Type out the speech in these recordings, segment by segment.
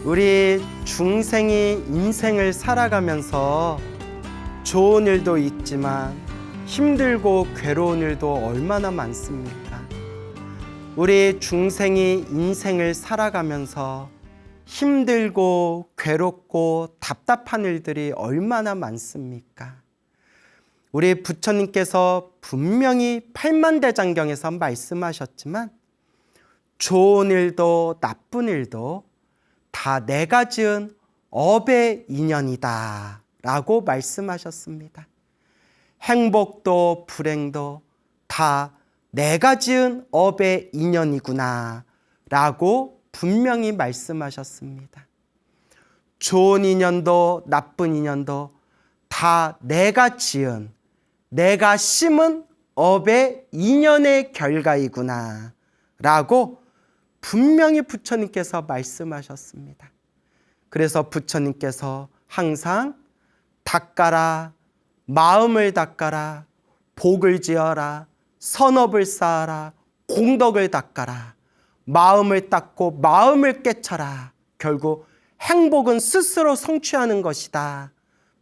우리 중생이 인생을 살아가면서 좋은 일도 있지만 힘들고 괴로운 일도 얼마나 많습니까? 우리 중생이 인생을 살아가면서 힘들고 괴롭고 답답한 일들이 얼마나 많습니까? 우리 부처님께서 분명히 팔만대장경에서 말씀하셨지만 좋은 일도 나쁜 일도 다 내가 지은 업의 인연이다 라고 말씀하셨습니다. 행복도 불행도 다 내가 지은 업의 인연이구나 라고 분명히 말씀하셨습니다. 좋은 인연도 나쁜 인연도 다 내가 지은, 내가 심은 업의 인연의 결과이구나 라고 분명히 부처님께서 말씀하셨습니다. 그래서 부처님께서 항상 닦아라, 마음을 닦아라, 복을 지어라, 선업을 쌓아라, 공덕을 닦아라, 마음을 닦고 마음을 깨쳐라. 결국 행복은 스스로 성취하는 것이다.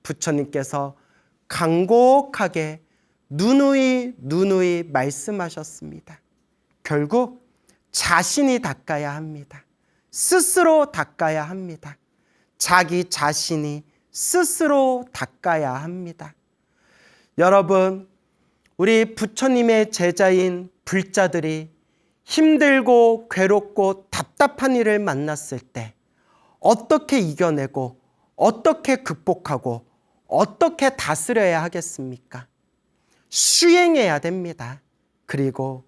부처님께서 간곡하게 누누이 말씀하셨습니다. 결국 자신이 닦아야 합니다. 스스로 닦아야 합니다. 자기 자신이 스스로 닦아야 합니다. 여러분, 우리 부처님의 제자인 불자들이 힘들고 괴롭고 답답한 일을 만났을 때 어떻게 이겨내고 어떻게 극복하고 어떻게 다스려야 하겠습니까? 수행해야 됩니다. 그리고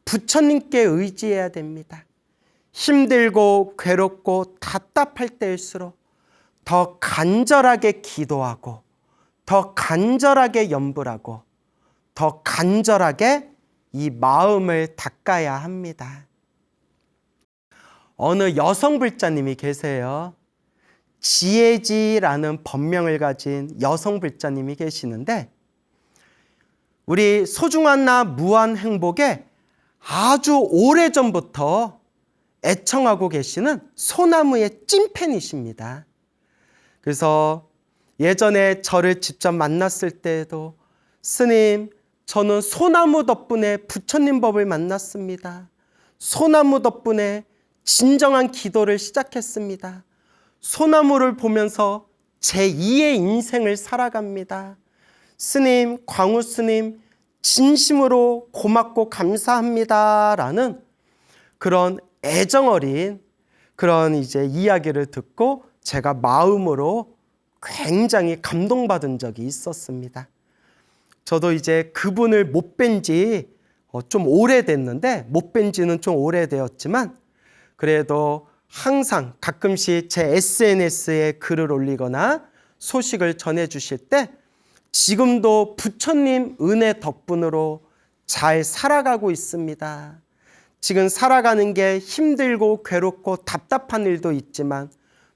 부처님께 의지해야 됩니다. 힘들고 괴롭고 답답할 때일수록 더 간절하게 기도하고 더 간절하게 염불하고 더 간절하게 이 마음을 닦아야 합니다. 어느 여성 불자님이 계세요. 지혜지라는 법명을 가진 여성 불자님이 계시는데 우리 소중한 나 무한 행복에 아주 오래전부터 애청하고 계시는 소나무의 찐팬이십니다. 그래서 예전에 저를 직접 만났을 때에도 스님, 저는 소나무 덕분에 부처님 법을 만났습니다. 소나무 덕분에 진정한 기도를 시작했습니다. 소나무를 보면서 제2의 인생을 살아갑니다. 스님, 광우 스님, 진심으로 고맙고 감사합니다. 라는 그런 애정어린 그런 이야기를 듣고 제가 마음으로 굉장히 감동받은 적이 있었습니다. 저도 그분을 못 뵌 지 좀 오래됐는데, 못 뵌 지는 좀 오래되었지만, 그래도 항상 가끔씩 제 SNS에 글을 올리거나 소식을 전해주실 때 지금도 부처님 은혜 덕분으로 잘 살아가고 있습니다. 지금 살아가는 게 힘들고 괴롭고 답답한 일도 있지만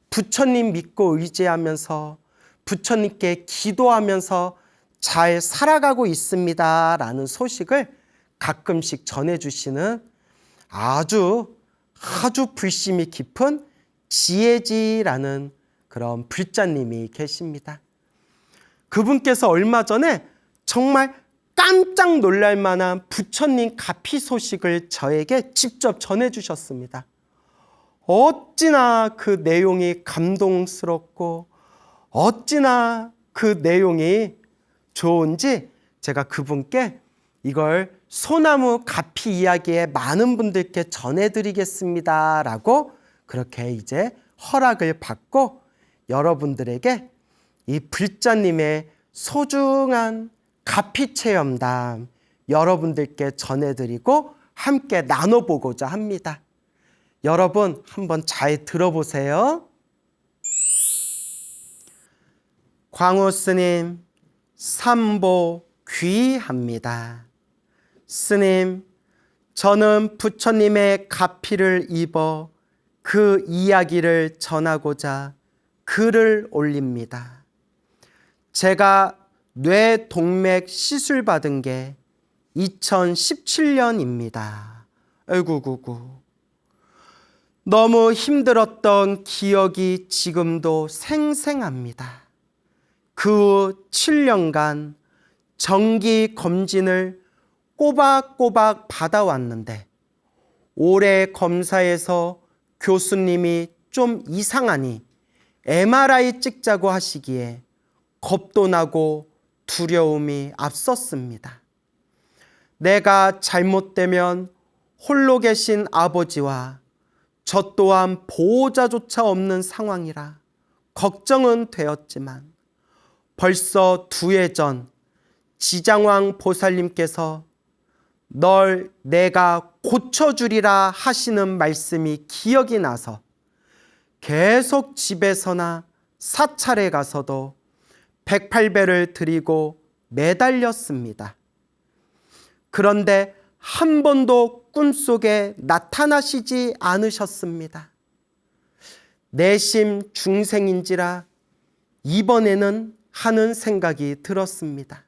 부처님 믿고 의지하면서 부처님께 기도하면서 잘 살아가고 있습니다. 라는 소식을 가끔씩 전해주시는 아주 불심이 깊은 지혜지라는 그런 불자님이 계십니다. 그분께서 얼마 전에 정말 깜짝 놀랄 만한 부처님 가피 소식을 저에게 직접 전해주셨습니다. 어찌나 그 내용이 감동스럽고 어찌나 그 내용이 좋은지 제가 그분께 이걸 소나무 가피 이야기에 많은 분들께 전해드리겠습니다. 라고 그렇게 허락을 받고 여러분들에게 이 불자님의 소중한 가피 체험담 여러분들께 전해드리고 함께 나눠보고자 합니다. 여러분 한번 잘 들어보세요. 광우 스님, 삼보 귀합니다. 스님, 저는 부처님의 가피를 입어 그 이야기를 전하고자 글을 올립니다. 제가 뇌동맥 시술 받은 게 2017년입니다. 아이고. 너무 힘들었던 기억이 지금도 생생합니다. 그 후 7년간 정기 검진을 꼬박꼬박 받아왔는데 올해 검사에서 교수님이 좀 이상하니 MRI 찍자고 하시기에 겁도 나고 두려움이 앞섰습니다. 내가 잘못되면 홀로 계신 아버지와 저 또한 보호자조차 없는 상황이라 걱정은 되었지만 벌써 2해 전 지장왕 보살님께서 널 내가 고쳐주리라 하시는 말씀이 기억이 나서 계속 집에서나 사찰에 가서도 108배를 드리고 매달렸습니다. 그런데 한 번도 꿈속에 나타나시지 않으셨습니다. 내심 중생인지라 이번에는 하는 생각이 들었습니다.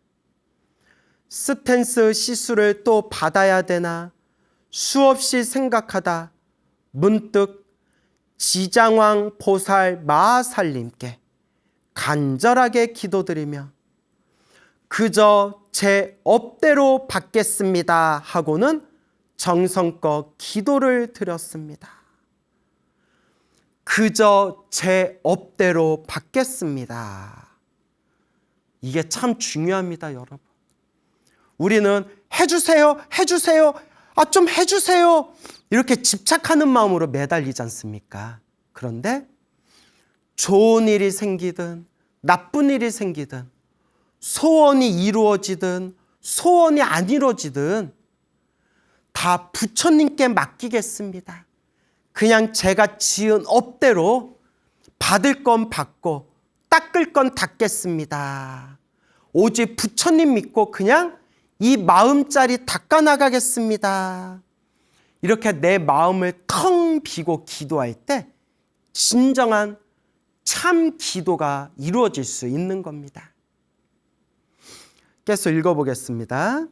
스텐스 시술을 또 받아야 되나 수없이 생각하다 문득 지장왕 보살 마하살님께 간절하게 기도드리며 그저 제 업대로 받겠습니다 하고는 정성껏 기도를 드렸습니다. 그저 제 업대로 받겠습니다. 이게 참 중요합니다, 여러분. 우리는 해주세요, 해주세요, 좀 해주세요 이렇게 집착하는 마음으로 매달리지 않습니까? 그런데 좋은 일이 생기든 나쁜 일이 생기든 소원이 이루어지든 소원이 안 이루어지든 다 부처님께 맡기겠습니다. 그냥 제가 지은 업대로 받을 건 받고 닦을 건 닦겠습니다. 오직 부처님 믿고 그냥 이 마음자리 닦아나가겠습니다. 이렇게 내 마음을 텅 비고 기도할 때 진정한 참 기도가 이루어질 수 있는 겁니다. 계속 읽어보겠습니다.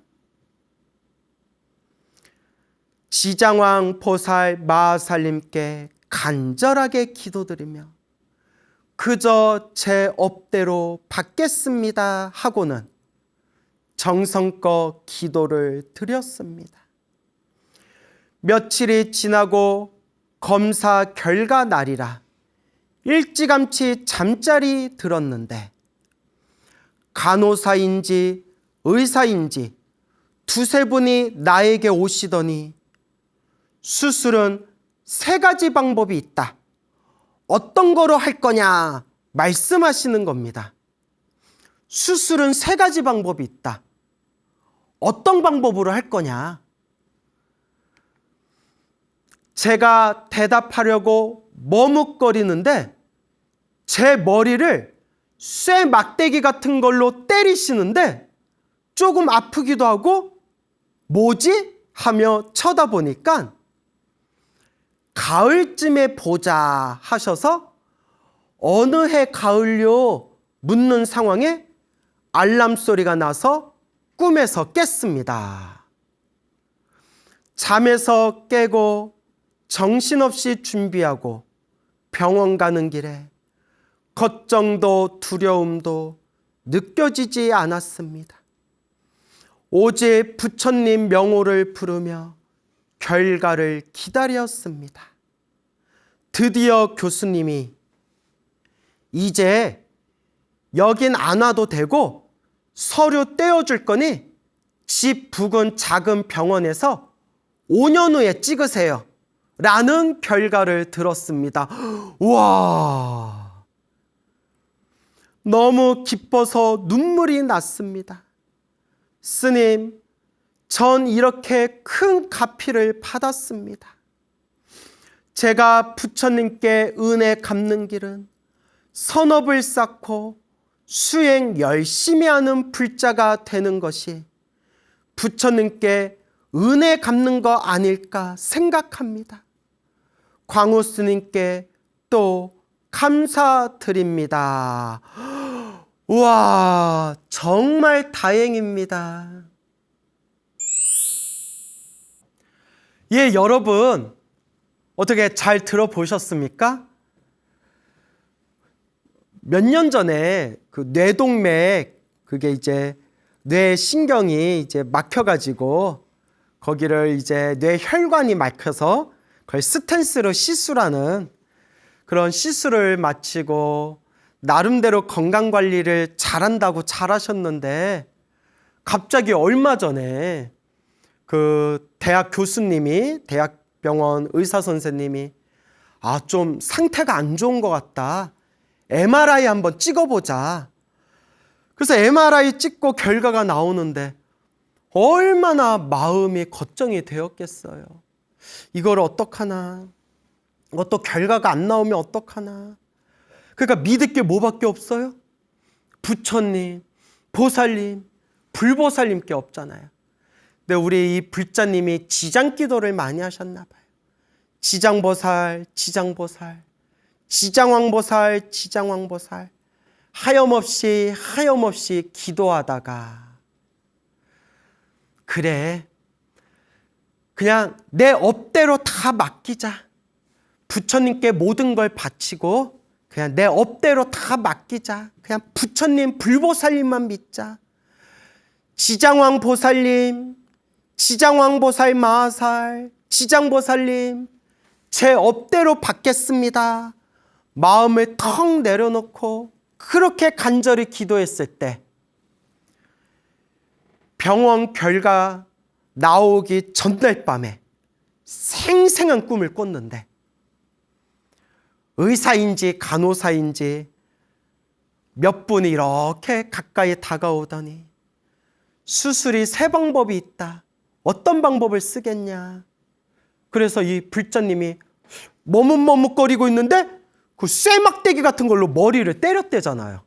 지장왕 보살 마하살님께 간절하게 기도드리며 그저 제 업대로 받겠습니다 하고는 정성껏 기도를 드렸습니다. 며칠이 지나고 검사 결과 날이라 일찌감치 잠자리 들었는데 간호사인지 의사인지 2-3분이 나에게 오시더니 수술은 3가지 방법이 있다. 어떤 거로 할 거냐 말씀하시는 겁니다. 수술은 3가지 방법이 있다. 어떤 방법으로 할 거냐? 제가 대답하려고 머뭇거리는데 제 머리를 쇠 막대기 같은 걸로 때리시는데 조금 아프기도 하고 뭐지? 하며 쳐다보니까 가을쯤에 보자 하셔서 어느 해 가을요? 묻는 상황에 알람 소리가 나서 꿈에서 깼습니다. 잠에서 깨고 정신없이 준비하고 병원 가는 길에 걱정도 두려움도 느껴지지 않았습니다. 오직 부처님 명호를 부르며 결과를 기다렸습니다. 드디어 교수님이 이제 여긴 안 와도 되고 서류 떼어줄 거니 집 부근 작은 병원에서 5년 후에 찍으세요 라는 결과를 들었습니다. 우와, 너무 기뻐서 눈물이 났습니다. 스님, 전 이렇게 큰 가피를 받았습니다. 제가 부처님께 은혜 갚는 길은 선업을 쌓고 수행 열심히 하는 불자가 되는 것이 부처님께 은혜 갚는 거 아닐까 생각합니다. 광우 스님께 또 감사드립니다. 우와, 정말 다행입니다. 예, 여러분, 어떻게 잘 들어보셨습니까? 몇 년 전에 그 뇌동맥, 그게 이제 뇌 신경이 이제 막혀가지고 거기를 이제 뇌혈관이 막혀서 그걸 스텐스로 시술하는 그런 시술을 마치고 나름대로 건강관리를 잘한다고 잘하셨는데 갑자기 얼마 전에 그 대학 교수님이, 대학병원 의사 선생님이 좀 상태가 안 좋은 것 같다. MRI 한번 찍어보자. 그래서 MRI 찍고 결과가 나오는데 얼마나 마음이 걱정이 되었겠어요. 이걸 어떡하나. 또 결과가 안 나오면 어떡하나. 그러니까 믿을 게 뭐밖에 없어요? 부처님, 보살님, 불보살님께 없잖아요. 근데 우리 이 불자님이 지장기도를 많이 하셨나 봐요. 지장보살, 지장보살, 지장왕보살, 지장왕보살, 하염없이 기도하다가 그래, 그냥 내 업대로 다 맡기자. 부처님께 모든 걸 바치고 그냥 내 업대로 다 맡기자. 그냥 부처님, 불보살님만 믿자. 지장왕보살님, 지장왕보살 마하살, 지장보살님, 제 업대로 받겠습니다. 마음을 턱 내려놓고 그렇게 간절히 기도했을 때 병원 결과 나오기 전날 밤에 생생한 꿈을 꿨는데 의사인지 간호사인지 몇 분이 이렇게 가까이 다가오더니 수술이 3방법이 있다. 어떤 방법을 쓰겠냐. 그래서 이 불자님이 머뭇머뭇거리고 있는데 그 쇠막대기 같은 걸로 머리를 때렸대잖아요.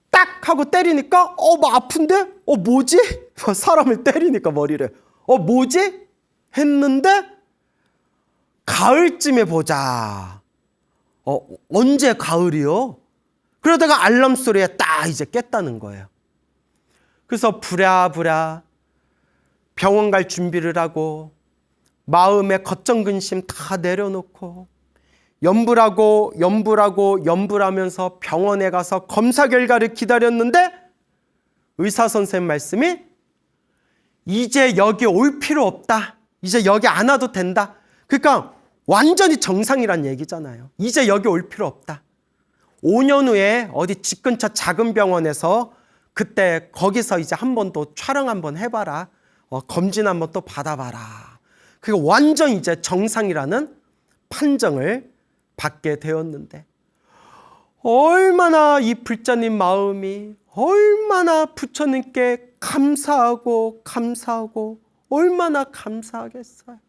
딱 하고 때리니까 뭐 아픈데? 뭐지? 사람을 때리니까 머리를 뭐지? 했는데 가을쯤에 보자. 언제 가을이요? 그러다가 알람 소리에 딱 이제 깼다는 거예요. 그래서 부랴부랴 병원 갈 준비를 하고 마음의 걱정 근심 다 내려놓고 염불하면서 병원에 가서 검사 결과를 기다렸는데 의사 선생님 말씀이 이제 여기 올 필요 없다. 이제 여기 안 와도 된다. 그러니까 완전히 정상이란 얘기잖아요. 이제 여기 올 필요 없다. 5년 후에 어디 집 근처 작은 병원에서 그때 거기서 이제 한 번 또 촬영 한번 해봐라. 검진 한번 또 받아봐라. 그게 완전 이제 정상이라는 판정을 받게 되었는데 얼마나 이 불자님 마음이 얼마나 부처님께 감사하고 얼마나 감사하겠어요.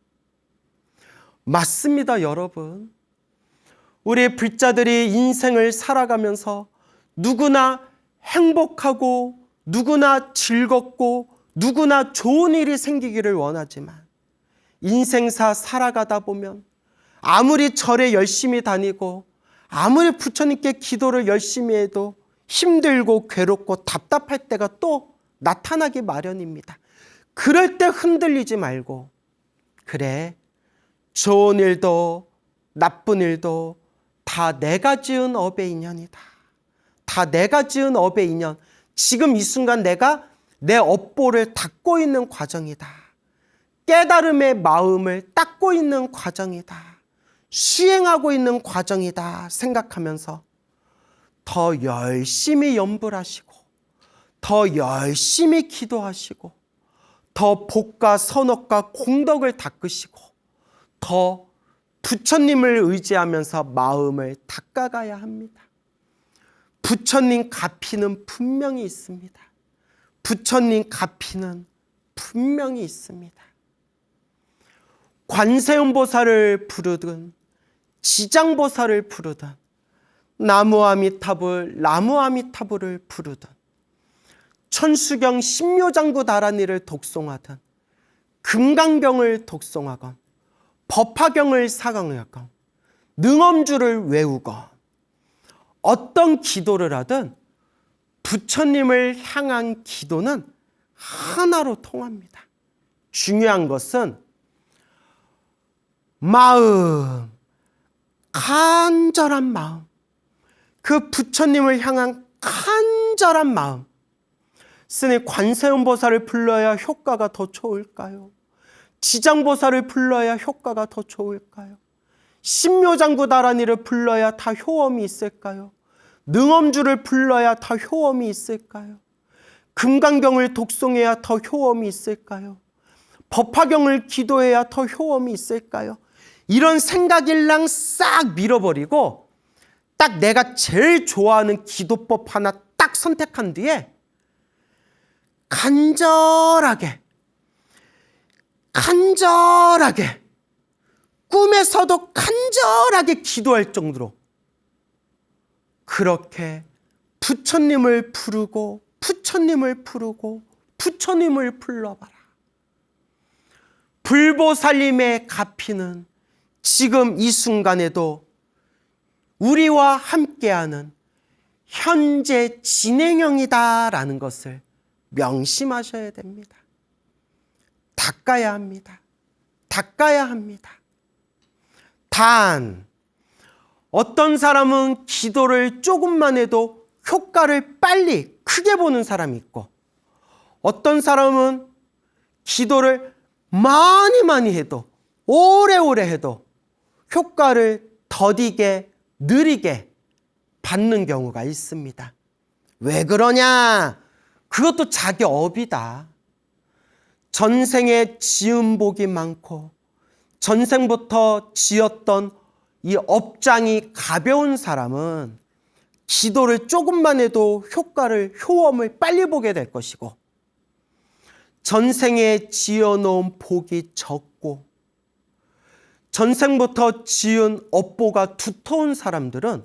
맞습니다, 여러분. 우리 불자들이 인생을 살아가면서 누구나 행복하고 누구나 즐겁고 누구나 좋은 일이 생기기를 원하지만 인생사 살아가다 보면 아무리 절에 열심히 다니고 아무리 부처님께 기도를 열심히 해도 힘들고 괴롭고 답답할 때가 또 나타나기 마련입니다. 그럴 때 흔들리지 말고 그래, 좋은 일도 나쁜 일도 다 내가 지은 업의 인연이다. 다 내가 지은 업의 인연. 지금 이 순간 내가 내 업보를 닦고 있는 과정이다. 깨달음의 마음을 닦고 있는 과정이다. 수행하고 있는 과정이다 생각하면서 더 열심히 염불하시고 더 열심히 기도하시고 더 복과 선업과 공덕을 닦으시고 더 부처님을 의지하면서 마음을 닦아가야 합니다. 부처님 가피는 분명히 있습니다. 부처님 가피는 분명히 있습니다. 관세음보살을 부르든 지장보살을 부르든 나무아미타불을 부르든 천수경 신묘장구 다란이를 독송하든 금강경을 독송하건 법화경을 사강하건 능엄주를 외우건 어떤 기도를 하든 부처님을 향한 기도는 하나로 통합니다. 중요한 것은 마음, 간절한 마음, 그 부처님을 향한 간절한 마음. 스님, 관세음보살을 불러야 효과가 더 좋을까요? 지장보살을 불러야 효과가 더 좋을까요? 신묘장구다라니를 불러야 다 효험이 있을까요? 능엄주를 불러야 다 효험이 있을까요? 금강경을 독송해야 더 효험이 있을까요? 법화경을 기도해야 더 효험이 있을까요? 이런 생각일랑 싹 밀어버리고 딱 내가 제일 좋아하는 기도법 하나 딱 선택한 뒤에 간절하게 꿈에서도 간절하게 기도할 정도로 그렇게 부처님을 부르고 부처님을 불러봐라. 불보살님의 가피는 지금 이 순간에도 우리와 함께하는 현재 진행형이다라는 것을 명심하셔야 됩니다. 닦아야 합니다. 단 어떤 사람은 기도를 조금만 해도 효과를 빨리 크게 보는 사람이 있고, 어떤 사람은 기도를 많이 해도 오래오래 해도 효과를 더디게 느리게 받는 경우가 있습니다. 왜 그러냐? 그것도 자기 업이다. 전생에 지은 복이 많고 전생부터 지었던 이 업장이 가벼운 사람은 기도를 조금만 해도 효험을 빨리 보게 될 것이고, 전생에 지어놓은 복이 적고 전생부터 지은 업보가 두터운 사람들은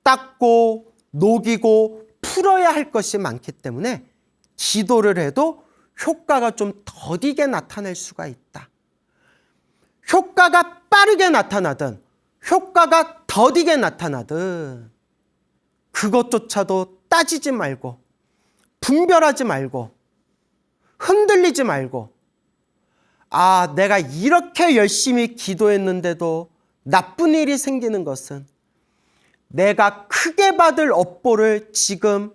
닦고 녹이고 풀어야 할 것이 많기 때문에 기도를 해도 효과가 좀 더디게 나타날 수가 있다. 효과가 빠르게 나타나든 효과가 더디게 나타나든 그것조차도 따지지 말고 분별하지 말고 흔들리지 말고, 아, 내가 이렇게 열심히 기도했는데도 나쁜 일이 생기는 것은 내가 크게 받을 업보를 지금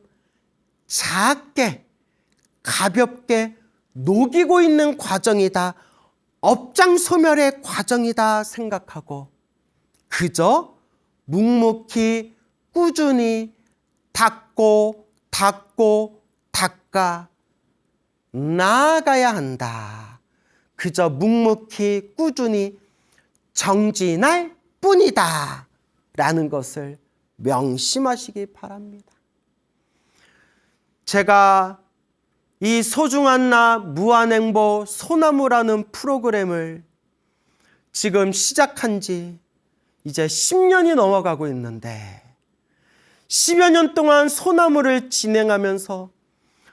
작게 가볍게 녹이고 있는 과정이다, 업장 소멸의 과정이다 생각하고 그저 묵묵히 꾸준히 닦고 닦아 나아가야 한다. 그저 묵묵히 꾸준히 정진할 뿐이다 라는 것을 명심하시기 바랍니다. 제가 이 소중한 나 무한행보 소나무라는 프로그램을 지금 시작한 지 이제 10년이 넘어가고 있는데, 10여 년 동안 소나무를 진행하면서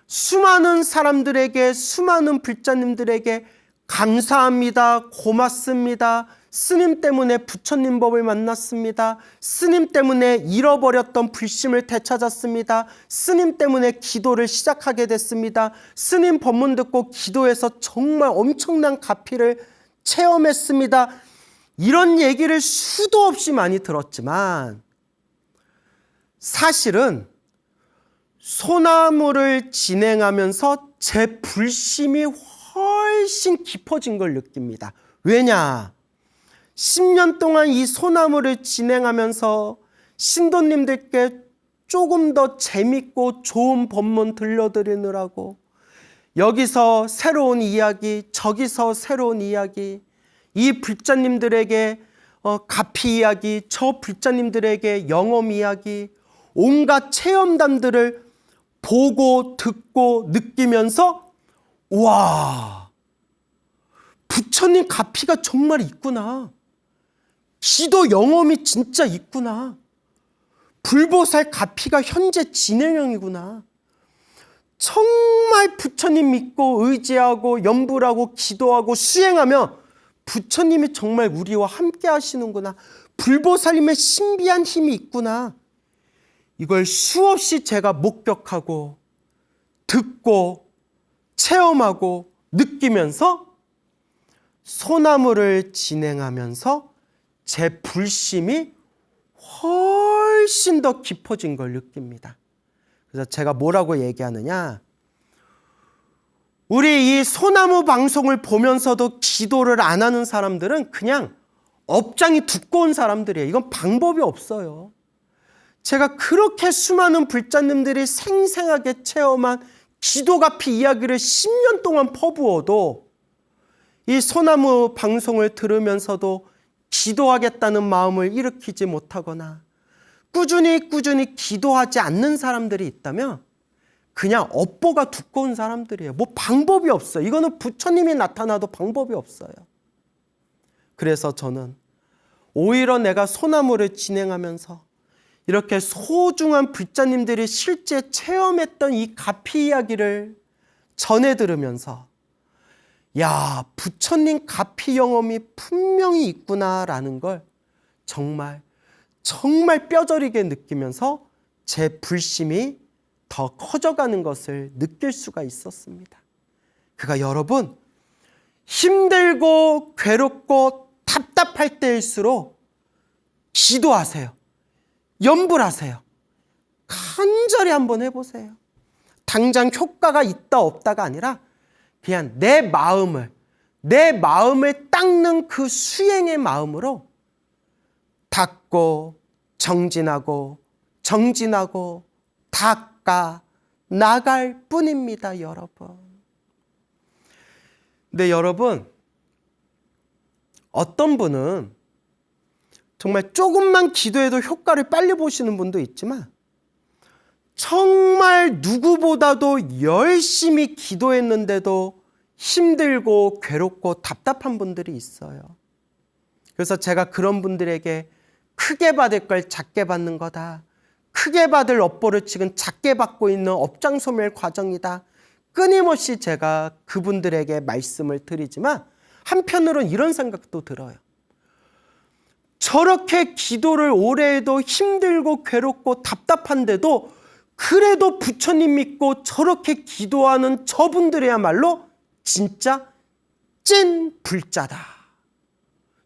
수많은 사람들에게, 수많은 불자님들에게 감사합니다, 고맙습니다, 스님 때문에 부처님 법을 만났습니다, 스님 때문에 잃어버렸던 불심을 되찾았습니다, 스님 때문에 기도를 시작하게 됐습니다, 스님 법문 듣고 기도해서 정말 엄청난 가피를 체험했습니다, 이런 얘기를 수도 없이 많이 들었지만 사실은 소나무를 진행하면서 제 불심이 훨씬 깊어진 걸 느낍니다. 왜냐? 10년 동안 이 소나무를 진행하면서 신도님들께 조금 더 재밌고 좋은 법문 들려드리느라고 여기서 새로운 이야기, 저기서 새로운 이야기, 이 불자님들에게 가피 이야기, 저 불자님들에게 영험 이야기, 온갖 체험담들을 보고 듣고 느끼면서, 와, 부처님 가피가 정말 있구나, 기도 영험이 진짜 있구나, 불보살 가피가 현재 진행형이구나, 정말 부처님 믿고 의지하고 염불하고 기도하고 수행하면 부처님이 정말 우리와 함께 하시는구나, 불보살님의 신비한 힘이 있구나, 이걸 수없이 제가 목격하고 듣고 체험하고 느끼면서 소나무를 진행하면서 제 불심이 훨씬 더 깊어진 걸 느낍니다. 그래서 제가 뭐라고 얘기하느냐, 우리 이 소나무 방송을 보면서도 기도를 안 하는 사람들은 그냥 업장이 두꺼운 사람들이에요. 이건 방법이 없어요. 제가 그렇게 수많은 불자님들이 생생하게 체험한 기도가피 이야기를 10년 동안 퍼부어도 이 소나무 방송을 들으면서도 기도하겠다는 마음을 일으키지 못하거나 꾸준히 기도하지 않는 사람들이 있다면 그냥 업보가 두꺼운 사람들이에요. 뭐 방법이 없어요. 이거는 부처님이 나타나도 방법이 없어요. 그래서 저는 오히려 내가 소나무를 진행하면서 이렇게 소중한 불자님들이 실제 체험했던 이 가피 이야기를 전해 들으면서 야, 부처님 가피 영험이 분명히 있구나라는 걸 정말 뼈저리게 느끼면서 제 불심이 더 커져가는 것을 느낄 수가 있었습니다. 그러니까 여러분, 힘들고 괴롭고 답답할 때일수록 기도하세요. 염불하세요. 간절히 한번 해보세요. 당장 효과가 있다 없다가 아니라 그냥 내 마음을 닦는 그 수행의 마음으로 닦고 정진하고 닦아 나갈 뿐입니다, 여러분. 근데 여러분, 어떤 분은 정말 조금만 기도해도 효과를 빨리 보시는 분도 있지만 정말 누구보다도 열심히 기도했는데도 힘들고 괴롭고 답답한 분들이 있어요. 그래서 제가 그런 분들에게 크게 받을 걸 작게 받는 거다. 크게 받을 업보를 지금 작게 받고 있는 업장소멸 과정이다. 끊임없이 제가 그분들에게 말씀을 드리지만 한편으로는 이런 생각도 들어요. 저렇게 기도를 오래 해도 힘들고 괴롭고 답답한데도 그래도 부처님 믿고 저렇게 기도하는 저분들이야말로 진짜 찐 불자다.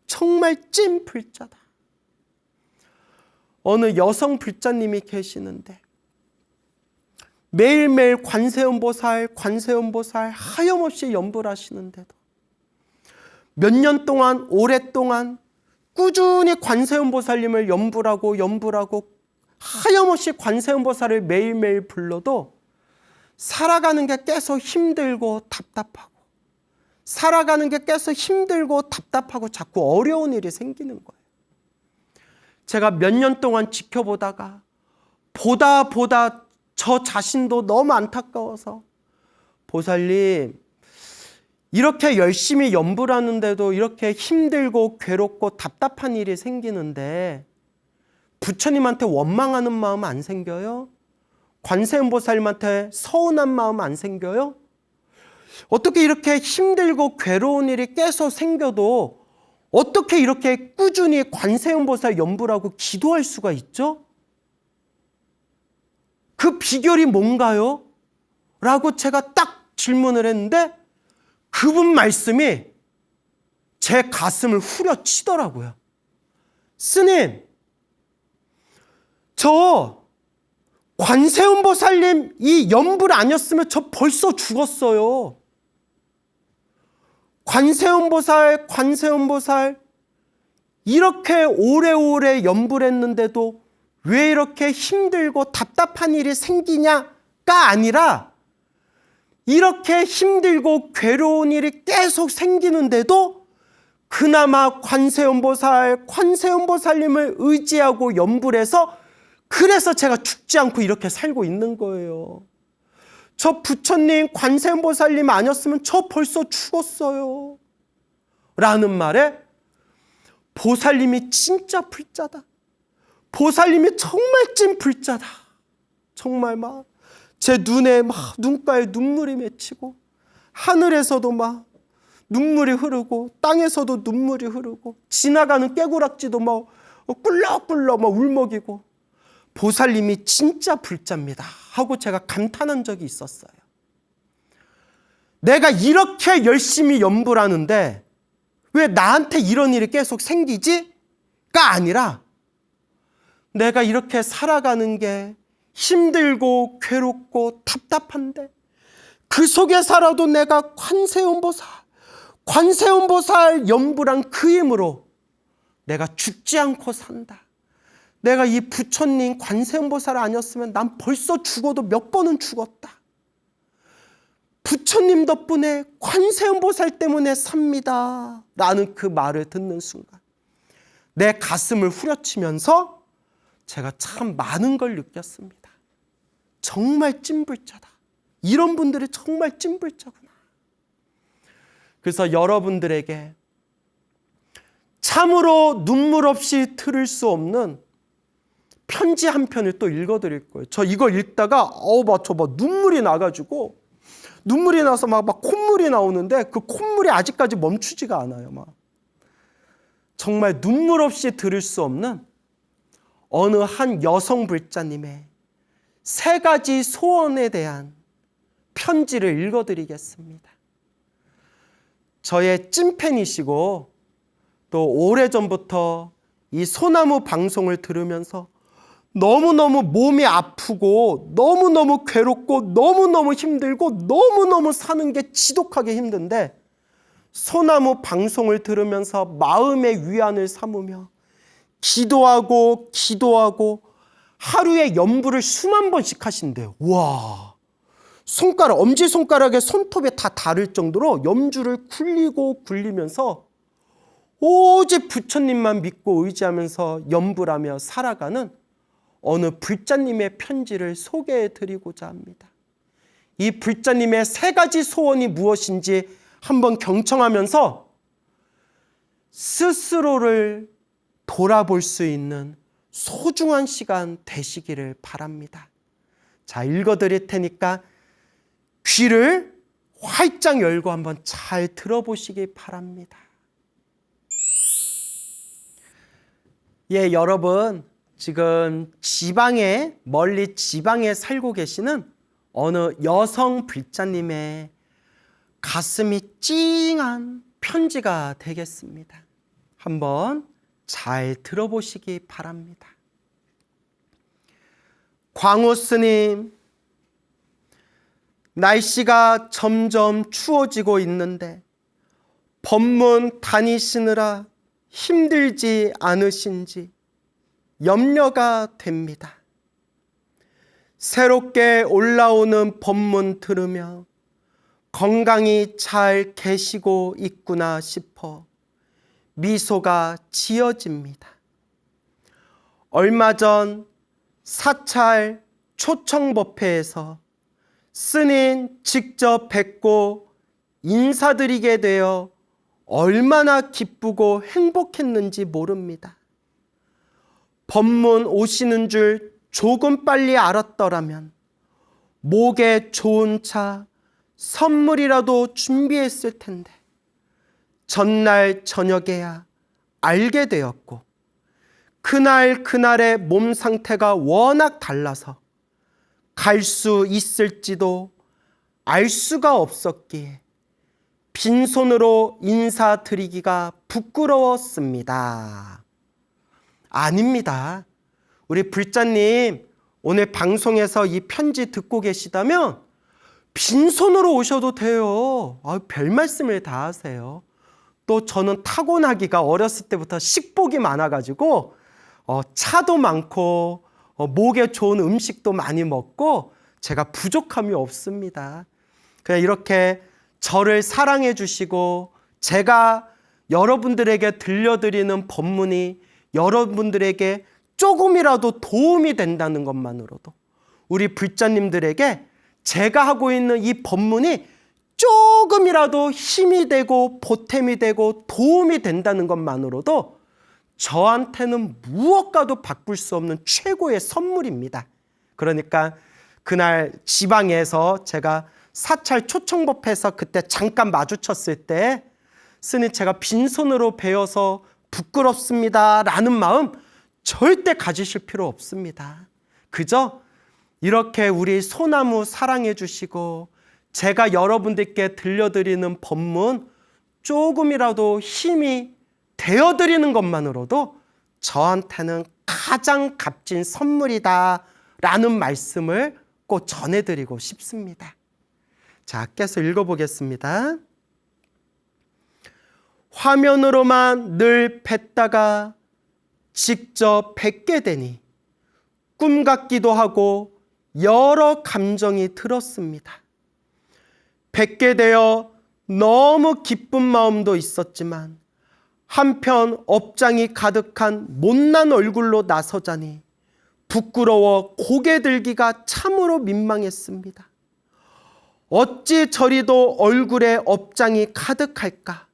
정말 찐 불자다. 어느 여성 불자님이 계시는데 매일매일 관세음보살 하염없이 염불 하시는데도 몇 년 동안 오랫동안 꾸준히 관세음보살님을 염불하고 하염없이 관세음보살을 매일매일 불러도 살아가는 게 계속 힘들고 답답하고 자꾸 어려운 일이 생기는 거예요. 제가 몇 년 동안 지켜보다가 보다 저 자신도 너무 안타까워서 보살님, 이렇게 열심히 염불하는데도 이렇게 힘들고 괴롭고 답답한 일이 생기는데 부처님한테 원망하는 마음 안 생겨요? 관세음보살님한테 서운한 마음 안 생겨요? 어떻게 이렇게 힘들고 괴로운 일이 계속 생겨도 어떻게 이렇게 꾸준히 관세음보살 염불하고 기도할 수가 있죠? 그 비결이 뭔가요? 라고 제가 딱 질문을 했는데 그분 말씀이 제 가슴을 후려치더라고요. 스님, 저 관세음보살님 이 염불 아니었으면 저 벌써 죽었어요. 관세음보살 이렇게 오래오래 염불했는데도 왜 이렇게 힘들고 답답한 일이 생기냐가 아니라 이렇게 힘들고 괴로운 일이 계속 생기는데도 그나마 관세음보살님을 의지하고 염불해서 그래서 제가 죽지 않고 이렇게 살고 있는 거예요. 저 부처님 관세음보살님 아니었으면 저 벌써 죽었어요. 라는 말에 보살님이 진짜 불자다. 보살님이 정말 찐 불자다. 정말 막 제 눈에 눈가에 눈물이 맺히고 하늘에서도 막 눈물이 흐르고 땅에서도 눈물이 흐르고 지나가는 깨구락지도 막 꿀럭꿀럭 막 울먹이고 보살님이 진짜 불자입니다 하고 제가 감탄한 적이 있었어요. 내가 이렇게 열심히 염불하는데 왜 나한테 이런 일이 계속 생기지? 가 아니라 내가 이렇게 살아가는 게 힘들고 괴롭고 답답한데 그 속에 살아도 내가 관세음보살 연부랑 그 힘으로 내가 죽지 않고 산다. 내가 이 부처님 관세음보살 아니었으면 난 벌써 죽어도 몇 번은 죽었다. 부처님 덕분에 관세음보살 때문에 삽니다. 라는 그 말을 듣는 순간 내 가슴을 후려치면서 제가 참 많은 걸 느꼈습니다. 정말 찐불자다. 이런 분들이 정말 찐불자구나. 그래서 여러분들에게 참으로 눈물 없이 들을 수 없는 편지 한 편을 또 읽어드릴 거예요. 저 이걸 읽다가 눈물이 나가지고 눈물이 나서 막 콧물이 나오는데 그 콧물이 아직까지 멈추지가 않아요. 정말 눈물 없이 들을 수 없는 어느 한 여성 불자님의 3가지 소원에 대한 편지를 읽어드리겠습니다. 저의 찐팬이시고 또 오래전부터 이 소나무 방송을 들으면서 너무너무 몸이 아프고 너무너무 괴롭고 너무너무 힘들고 너무너무 사는 게 지독하게 힘든데 소나무 방송을 들으면서 마음의 위안을 삼으며 기도하고 하루에 연부를 수만 번씩 하신대요. 와, 엄지손가락에 손톱에 다 닿을 정도로 염주를 굴리면서 오직 부처님만 믿고 의지하면서 연부라며 살아가는 어느 불자님의 편지를 소개해 드리고자 합니다. 이 불자님의 3가지 소원이 무엇인지 한번 경청하면서 스스로를 돌아볼 수 있는 소중한 시간 되시기를 바랍니다. 자, 읽어드릴 테니까 귀를 활짝 열고 한번 잘 들어보시기 바랍니다. 예, 여러분, 지금 멀리 지방에 살고 계시는 어느 여성 불자님의 가슴이 찡한 편지가 되겠습니다. 한번 잘 들어보시기 바랍니다. 광호 스님, 날씨가 점점 추워지고 있는데 법문 다니시느라 힘들지 않으신지 염려가 됩니다. 새롭게 올라오는 법문 들으며 건강히 잘 계시고 있구나 싶어 미소가 지어집니다. 얼마 전 사찰 초청법회에서 스님 직접 뵙고 인사드리게 되어 얼마나 기쁘고 행복했는지 모릅니다. 법문 오시는 줄 조금 빨리 알았더라면 목에 좋은 차, 선물이라도 준비했을 텐데 전날 저녁에야 알게 되었고 그날의 몸 상태가 워낙 달라서 갈 수 있을지도 알 수가 없었기에 빈손으로 인사드리기가 부끄러웠습니다. 아닙니다. 우리 불자님 오늘 방송에서 이 편지 듣고 계시다면 빈손으로 오셔도 돼요. 별 말씀을 다 하세요. 또 저는 타고나기가 어렸을 때부터 식복이 많아가지고 차도 많고 목에 좋은 음식도 많이 먹고 제가 부족함이 없습니다. 그냥 이렇게 저를 사랑해 주시고 제가 여러분들에게 들려드리는 법문이 여러분들에게 조금이라도 도움이 된다는 것만으로도 우리 불자님들에게 제가 하고 있는 이 법문이 조금이라도 힘이 되고 보탬이 되고 도움이 된다는 것만으로도 저한테는 무엇과도 바꿀 수 없는 최고의 선물입니다. 그러니까 그날 지방에서 제가 사찰 초청법회에서 그때 잠깐 마주쳤을 때 스님 제가 빈손으로 배워서 부끄럽습니다 라는 마음 절대 가지실 필요 없습니다. 그저 이렇게 우리 소나무 사랑해 주시고 제가 여러분들께 들려드리는 법문 조금이라도 힘이 되어드리는 것만으로도 저한테는 가장 값진 선물이다 라는 말씀을 꼭 전해드리고 싶습니다. 자, 계속 읽어보겠습니다. 화면으로만 늘 뵀다가 직접 뵙게 되니 꿈 같기도 하고 여러 감정이 들었습니다. 뵙게 되어 너무 기쁜 마음도 있었지만 한편 업장이 가득한 못난 얼굴로 나서자니 부끄러워 고개 들기가 참으로 민망했습니다. 어찌 저리도 얼굴에 업장이 가득할까?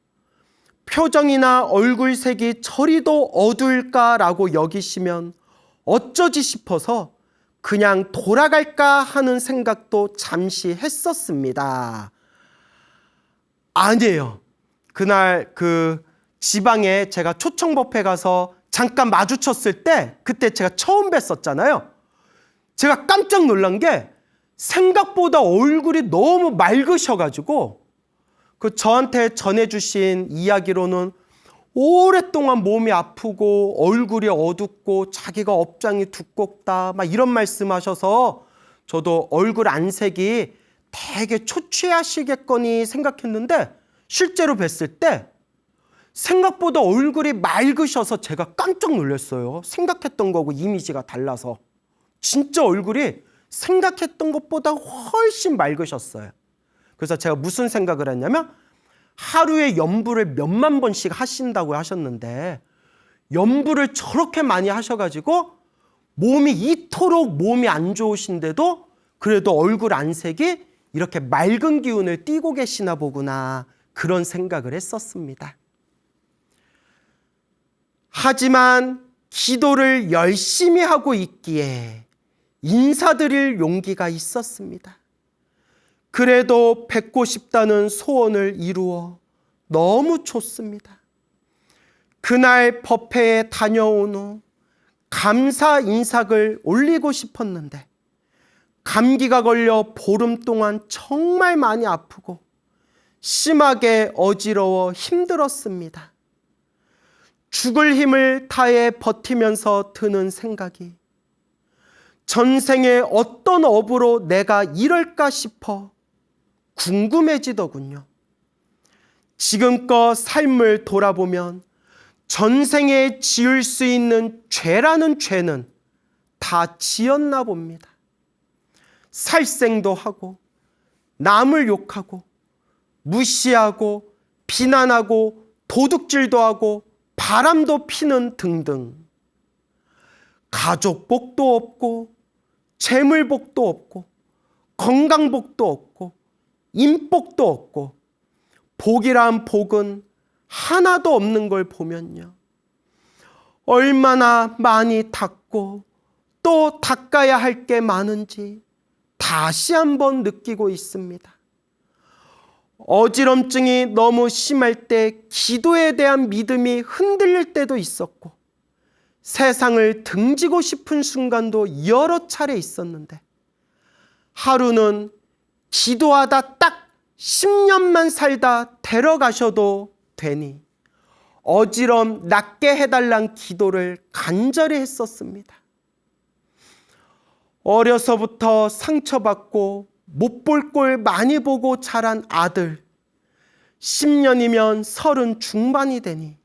표정이나 얼굴색이 저리도 어두울까라고 여기시면 어쩌지 싶어서 그냥 돌아갈까 하는 생각도 잠시 했었습니다. 아니에요. 그날 그 지방에 제가 초청법회 가서 잠깐 마주쳤을 때 그때 제가 처음 뵀었잖아요. 제가 깜짝 놀란 게 생각보다 얼굴이 너무 맑으셔가지고 그 저한테 전해주신 이야기로는 오랫동안 몸이 아프고 얼굴이 어둡고 자기가 업장이 두껍다 막 이런 말씀하셔서 저도 얼굴 안색이 되게 초췌하시겠거니 생각했는데 실제로 뵀을 때 생각보다 얼굴이 맑으셔서 제가 깜짝 놀랐어요. 생각했던 거고 이미지가 달라서. 진짜 얼굴이 생각했던 것보다 훨씬 맑으셨어요. 그래서 제가 무슨 생각을 했냐면 하루에 연부를 몇만 번씩 하신다고 하셨는데 연부를 저렇게 많이 하셔가지고 몸이 이토록 몸이 안 좋으신데도 그래도 얼굴 안색이 이렇게 맑은 기운을 띠고 계시나 보구나 그런 생각을 했었습니다. 하지만 기도를 열심히 하고 있기에 인사드릴 용기가 있었습니다. 그래도 뵙고 싶다는 소원을 이루어 너무 좋습니다. 그날 법회에 다녀온 후 감사 인사글 올리고 싶었는데 감기가 걸려 보름 동안 정말 많이 아프고 심하게 어지러워 힘들었습니다. 죽을 힘을 다해 버티면서 드는 생각이 전생에 어떤 업으로 내가 이럴까 싶어 궁금해지더군요. 지금껏 삶을 돌아보면 전생에 지을 수 있는 죄라는 죄는 다 지었나 봅니다. 살생도 하고 남을 욕하고 무시하고 비난하고 도둑질도 하고 바람도 피는 등등. 가족복도 없고 재물복도 없고 건강복도 없고 인복도 없고 복이란 복은 하나도 없는 걸 보면요. 얼마나 많이 닦고 또 닦아야 할 게 많은지 다시 한번 느끼고 있습니다. 어지럼증이 너무 심할 때 기도에 대한 믿음이 흔들릴 때도 있었고 세상을 등지고 싶은 순간도 여러 차례 있었는데 하루는 기도하다 딱 10년만 살다 데려가셔도 되니 어지럼 낫게 해달란 기도를 간절히 했었습니다. 어려서부터 상처받고 못 볼 꼴 많이 보고 자란 아들 10년이면 30 중반이 되니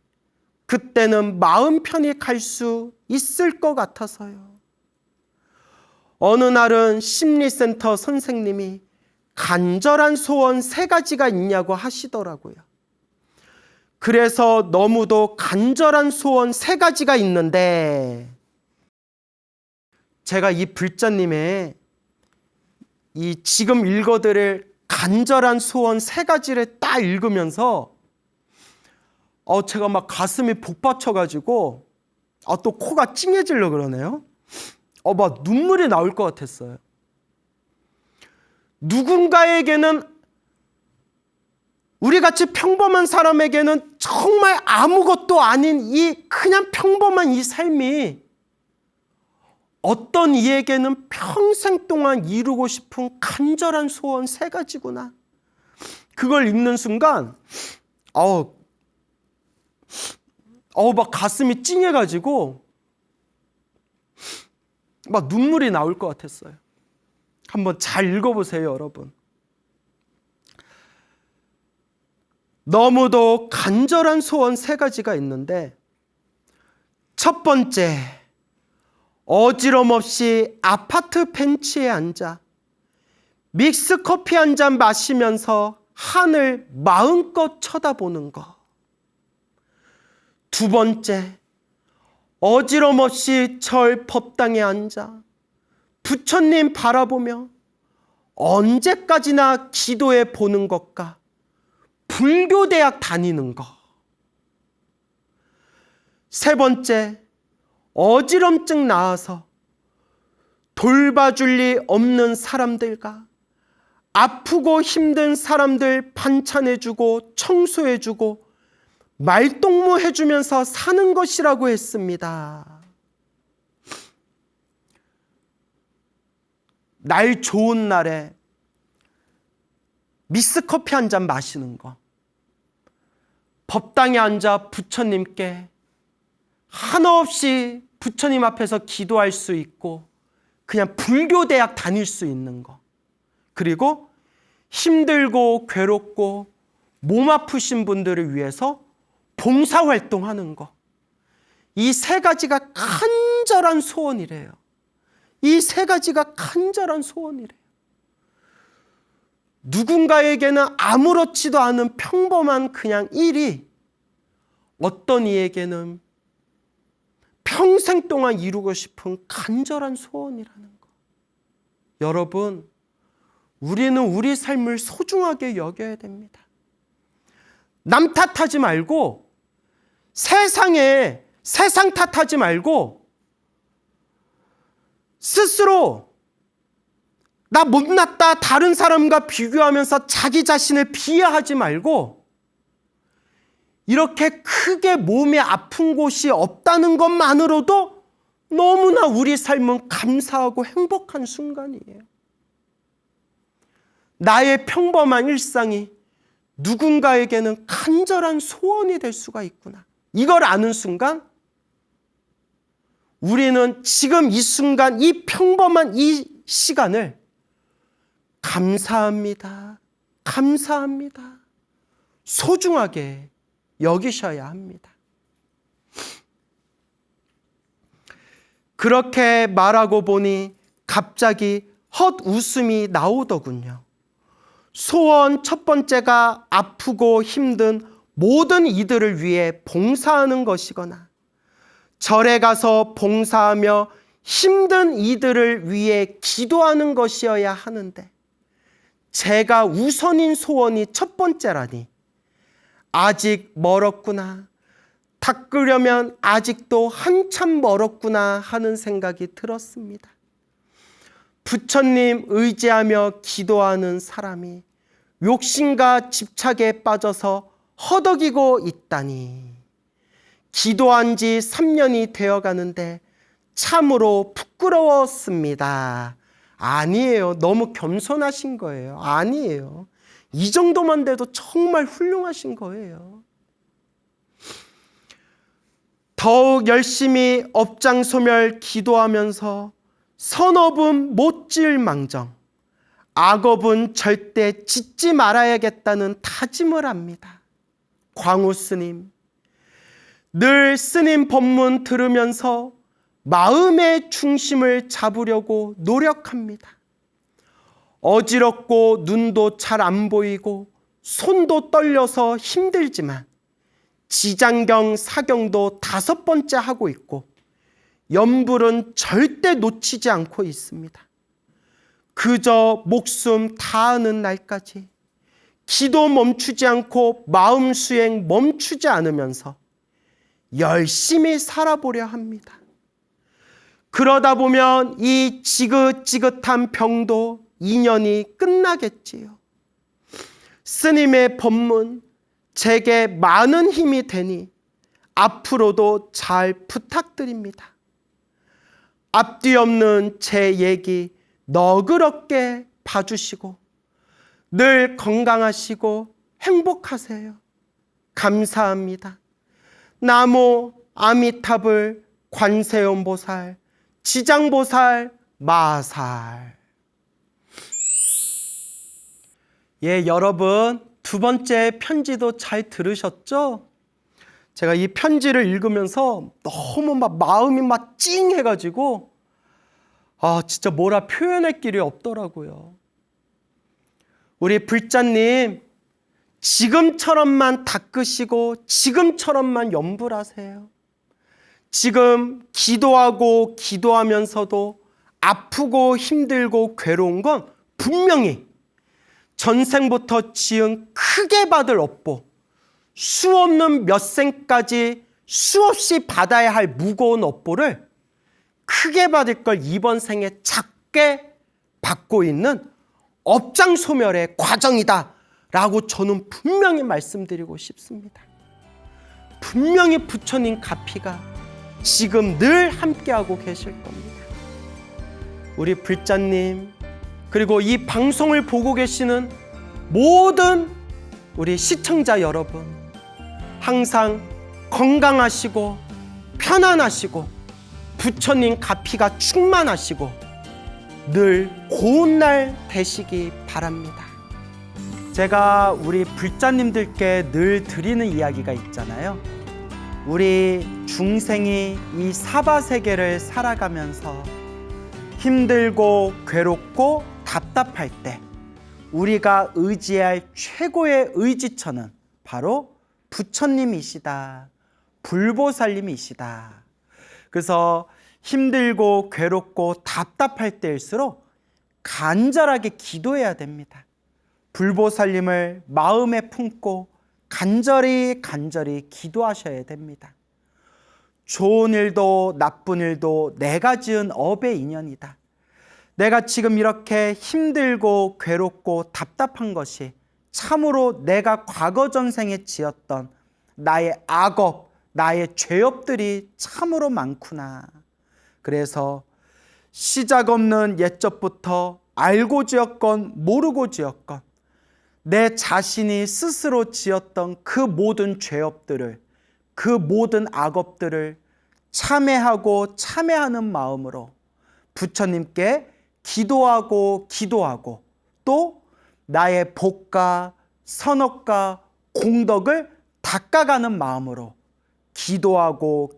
그때는 마음 편히 갈 수 있을 것 같아서요. 어느 날은 심리센터 선생님이 간절한 소원 3가지가 있냐고 하시더라고요. 그래서 너무도 간절한 소원 3가지가 있는데 제가 이 불자님의 이 지금 읽어드릴 간절한 소원 3가지를 딱 읽으면서 제가 막 가슴이 복받쳐가지고 또 코가 찡해지려고 그러네요. 막 눈물이 나올 것 같았어요. 누군가에게는 우리같이 평범한 사람에게는 정말 아무것도 아닌 이 그냥 평범한 이 삶이 어떤 이에게는 평생 동안 이루고 싶은 간절한 소원 3가지구나. 그걸 읽는 순간 막 가슴이 찡해가지고 막 눈물이 나올 것 같았어요. 한번 잘 읽어보세요, 여러분. 너무도 간절한 소원 3가지가 있는데, 첫 번째, 어지럼없이 아파트 벤치에 앉아 믹스커피 한 잔 마시면서 하늘 마음껏 쳐다보는 것. 두 번째, 어지럼없이 절 법당에 앉아 부처님 바라보며 언제까지나 기도해 보는 것과 불교대학 다니는 것. 세 번째, 어지럼증 나아서 돌봐줄 리 없는 사람들과 아프고 힘든 사람들 반찬해주고 청소해주고 말동무 해주면서 사는 것이라고 했습니다. 날 좋은 날에 믹스커피 한 잔 마시는 거, 법당에 앉아 부처님께 한없이 부처님 앞에서 기도할 수 있고 그냥 불교대학 다닐 수 있는 거, 그리고 힘들고 괴롭고 몸 아프신 분들을 위해서 봉사활동하는 거, 이 3가지가 간절한 소원이래요. 이 3가지가 간절한 소원이래요. 누군가에게는 아무렇지도 않은 평범한 그냥 일이 어떤 이에게는 평생 동안 이루고 싶은 간절한 소원이라는 거. 여러분, 우리는 우리 삶을 소중하게 여겨야 됩니다. 남 탓하지 말고, 세상 탓하지 말고, 스스로 나 못났다 다른 사람과 비교하면서 자기 자신을 비하하지 말고, 이렇게 크게 몸에 아픈 곳이 없다는 것만으로도 너무나 우리 삶은 감사하고 행복한 순간이에요. 나의 평범한 일상이 누군가에게는 간절한 소원이 될 수가 있구나. 이걸 아는 순간 우리는 지금 이 순간, 이 평범한 이 시간을 감사합니다, 감사합니다, 소중하게 여기셔야 합니다. 그렇게 말하고 보니 갑자기 헛웃음이 나오더군요. 소원 첫 번째가 아프고 힘든 모든 이들을 위해 봉사하는 것이거나 절에 가서 봉사하며 힘든 이들을 위해 기도하는 것이어야 하는데, 제가 우선인 소원이 첫 번째라니 아직 멀었구나, 닦으려면 아직도 한참 멀었구나 하는 생각이 들었습니다. 부처님 의지하며 기도하는 사람이 욕심과 집착에 빠져서 허덕이고 있다니, 기도한 지 3년이 되어가는데 참으로 부끄러웠습니다. 아니에요. 너무 겸손하신 거예요. 아니에요. 이 정도만 돼도 정말 훌륭하신 거예요. 더욱 열심히 업장소멸 기도하면서 선업은 못 지을 망정 악업은 절대 짓지 말아야겠다는 다짐을 합니다. 광우 스님, 늘 스님 법문 들으면서 마음의 중심을 잡으려고 노력합니다. 어지럽고 눈도 잘 안 보이고 손도 떨려서 힘들지만 지장경 사경도 5번째 하고 있고 염불은 절대 놓치지 않고 있습니다. 그저 목숨 다하는 날까지 기도 멈추지 않고 마음 수행 멈추지 않으면서 열심히 살아보려 합니다. 그러다 보면 이 지긋지긋한 병도 인연이 끝나겠지요. 스님의 법문 제게 많은 힘이 되니 앞으로도 잘 부탁드립니다. 앞뒤 없는 제 얘기 너그럽게 봐주시고 늘 건강하시고 행복하세요. 감사합니다. 나무 아미타불 관세음보살 지장보살 마살. 예, 여러분 두 번째 편지도 잘 들으셨죠? 제가 이 편지를 읽으면서 너무 막 마음이 막 찡해가지고 진짜 뭐라 표현할 길이 없더라고요. 우리 불자님 지금처럼만 닦으시고 지금처럼만 염불하세요. 지금 기도하고 기도하면서도 아프고 힘들고 괴로운 건 분명히 전생부터 지은 크게 받을 업보, 수없는 몇 생까지 수없이 받아야 할 무거운 업보를 크게 받을 걸 이번 생에 작게 받고 있는 업장소멸의 과정이다 라고 저는 분명히 말씀드리고 싶습니다. 분명히 부처님 가피가 지금 늘 함께하고 계실 겁니다. 우리 불자님, 그리고 이 방송을 보고 계시는 모든 우리 시청자 여러분, 항상 건강하시고 편안하시고 부처님 가피가 충만하시고 늘 고운 날 되시기 바랍니다. 제가 우리 불자님들께 늘 드리는 이야기가 있잖아요. 우리 중생이 이 사바세계를 살아가면서 힘들고 괴롭고 답답할 때 우리가 의지할 최고의 의지처는 바로 부처님이시다, 불보살님이시다. 그래서 힘들고 괴롭고 답답할 때일수록 간절하게 기도해야 됩니다. 불보살님을 마음에 품고 간절히 기도하셔야 됩니다. 좋은 일도 나쁜 일도 내가 지은 업의 인연이다. 내가 지금 이렇게 힘들고 괴롭고 답답한 것이 참으로 내가 과거 전생에 지었던 나의 악업, 나의 죄업들이 참으로 많구나. 그래서 시작 없는 옛적부터 알고 지었건 모르고 지었건 내 자신이 스스로 지었던 그 모든 죄업들을, 그 모든 악업들을 참회하는 마음으로 부처님께 기도하고 또 나의 복과 선업과 공덕을 닦아가는 마음으로 기도하고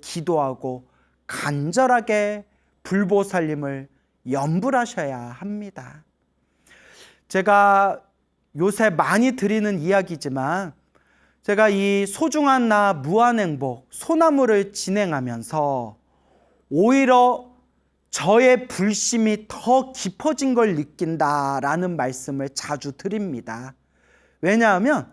간절하게 불보살님을 염불하셔야 합니다. 제가 요새 많이 드리는 이야기지만 제가 이 소중한 나 무한행복 소나무를 진행하면서 오히려 저의 불심이 더 깊어진 걸 느낀다라는 말씀을 자주 드립니다. 왜냐하면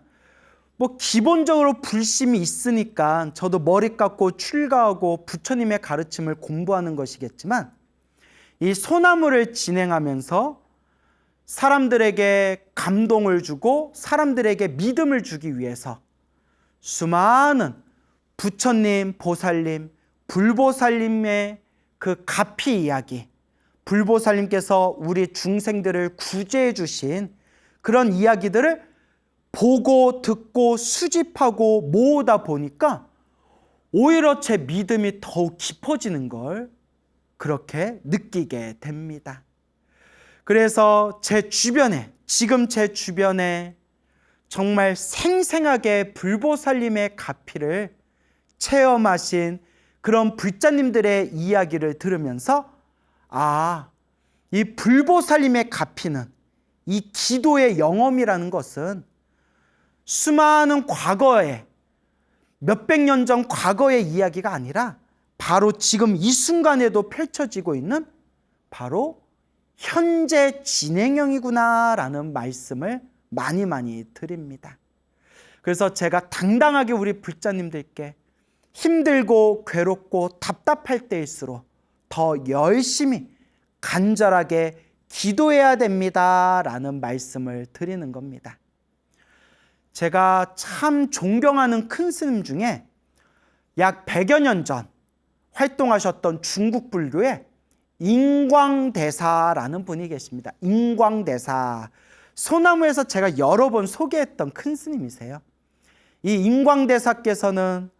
기본적으로 불심이 있으니까 저도 머리 깎고 출가하고 부처님의 가르침을 공부하는 것이겠지만 이 소나무를 진행하면서 사람들에게 감동을 주고 사람들에게 믿음을 주기 위해서 수많은 부처님, 보살님, 불보살님의 그 가피 이야기, 불보살님께서 우리 중생들을 구제해 주신 그런 이야기들을 보고 듣고 수집하고 모으다 보니까 오히려 제 믿음이 더욱 깊어지는 걸 그렇게 느끼게 됩니다. 그래서 지금 제 주변에 정말 생생하게 불보살님의 가피를 체험하신 그런 불자님들의 이야기를 들으면서 이 불보살님의 가피는 이 기도의 영험이라는 것은 수많은 과거에 몇백 년 전 과거의 이야기가 아니라 바로 지금 이 순간에도 펼쳐지고 있는 바로 현재 진행형이구나라는 말씀을 많이 드립니다. 그래서 제가 당당하게 우리 불자님들께 힘들고 괴롭고 답답할 때일수록 더 열심히 간절하게 기도해야 됩니다라는 말씀을 드리는 겁니다. 제가 참 존경하는 큰 스님 중에 약 100여 년 전 활동하셨던 중국 불교의 인광대사라는 분이 계십니다. 인광대사. 소나무에서 제가 여러 번 소개했던 큰 스님이세요. 이 인광대사께서는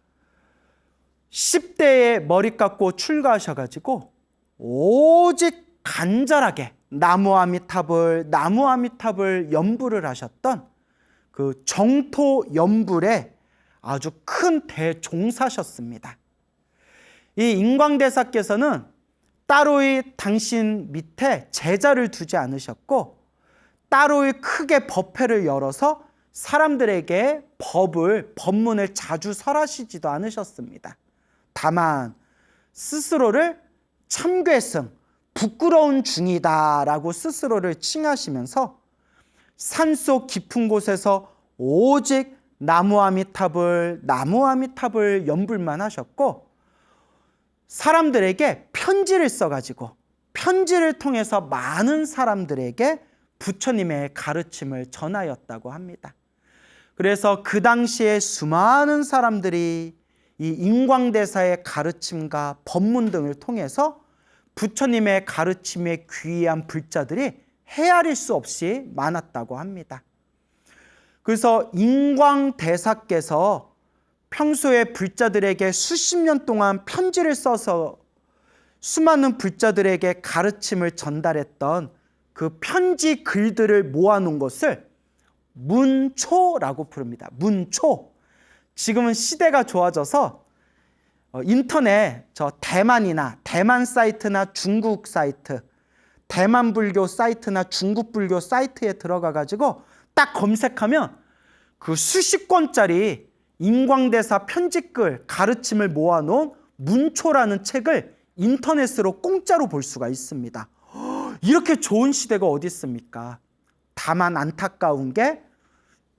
10대에 머리 깎고 출가하셔가지고 오직 간절하게 나무아미탑을 연불을 하셨던 그 정토 연불의 아주 큰 대종사셨습니다. 이 인광대사께서는 따로의 당신 밑에 제자를 두지 않으셨고 따로의 크게 법회를 열어서 사람들에게 법문을 자주 설하시지도 않으셨습니다. 다만 스스로를 참괴승, 부끄러운 중이다라고 스스로를 칭하시면서 산속 깊은 곳에서 오직 나무아미탑을 연불만 하셨고 사람들에게 편지를 써가지고 편지를 통해서 많은 사람들에게 부처님의 가르침을 전하였다고 합니다. 그래서 그 당시에 수많은 사람들이 이 인광대사의 가르침과 법문 등을 통해서 부처님의 가르침에 귀의한 불자들이 헤아릴 수 없이 많았다고 합니다. 그래서 인광대사께서 평소에 불자들에게 수십 년 동안 편지를 써서 수많은 불자들에게 가르침을 전달했던 그 편지 글들을 모아놓은 것을 문초라고 부릅니다. 문초. 지금은 시대가 좋아져서 인터넷 대만 사이트나 중국 사이트, 대만 불교 사이트나 중국 불교 사이트에 들어가 가지고 딱 검색하면 그 수십 권짜리 인광대사 편지글 가르침을 모아놓은 문초라는 책을 인터넷으로 공짜로 볼 수가 있습니다. 이렇게 좋은 시대가 어디 있습니까? 다만 안타까운 게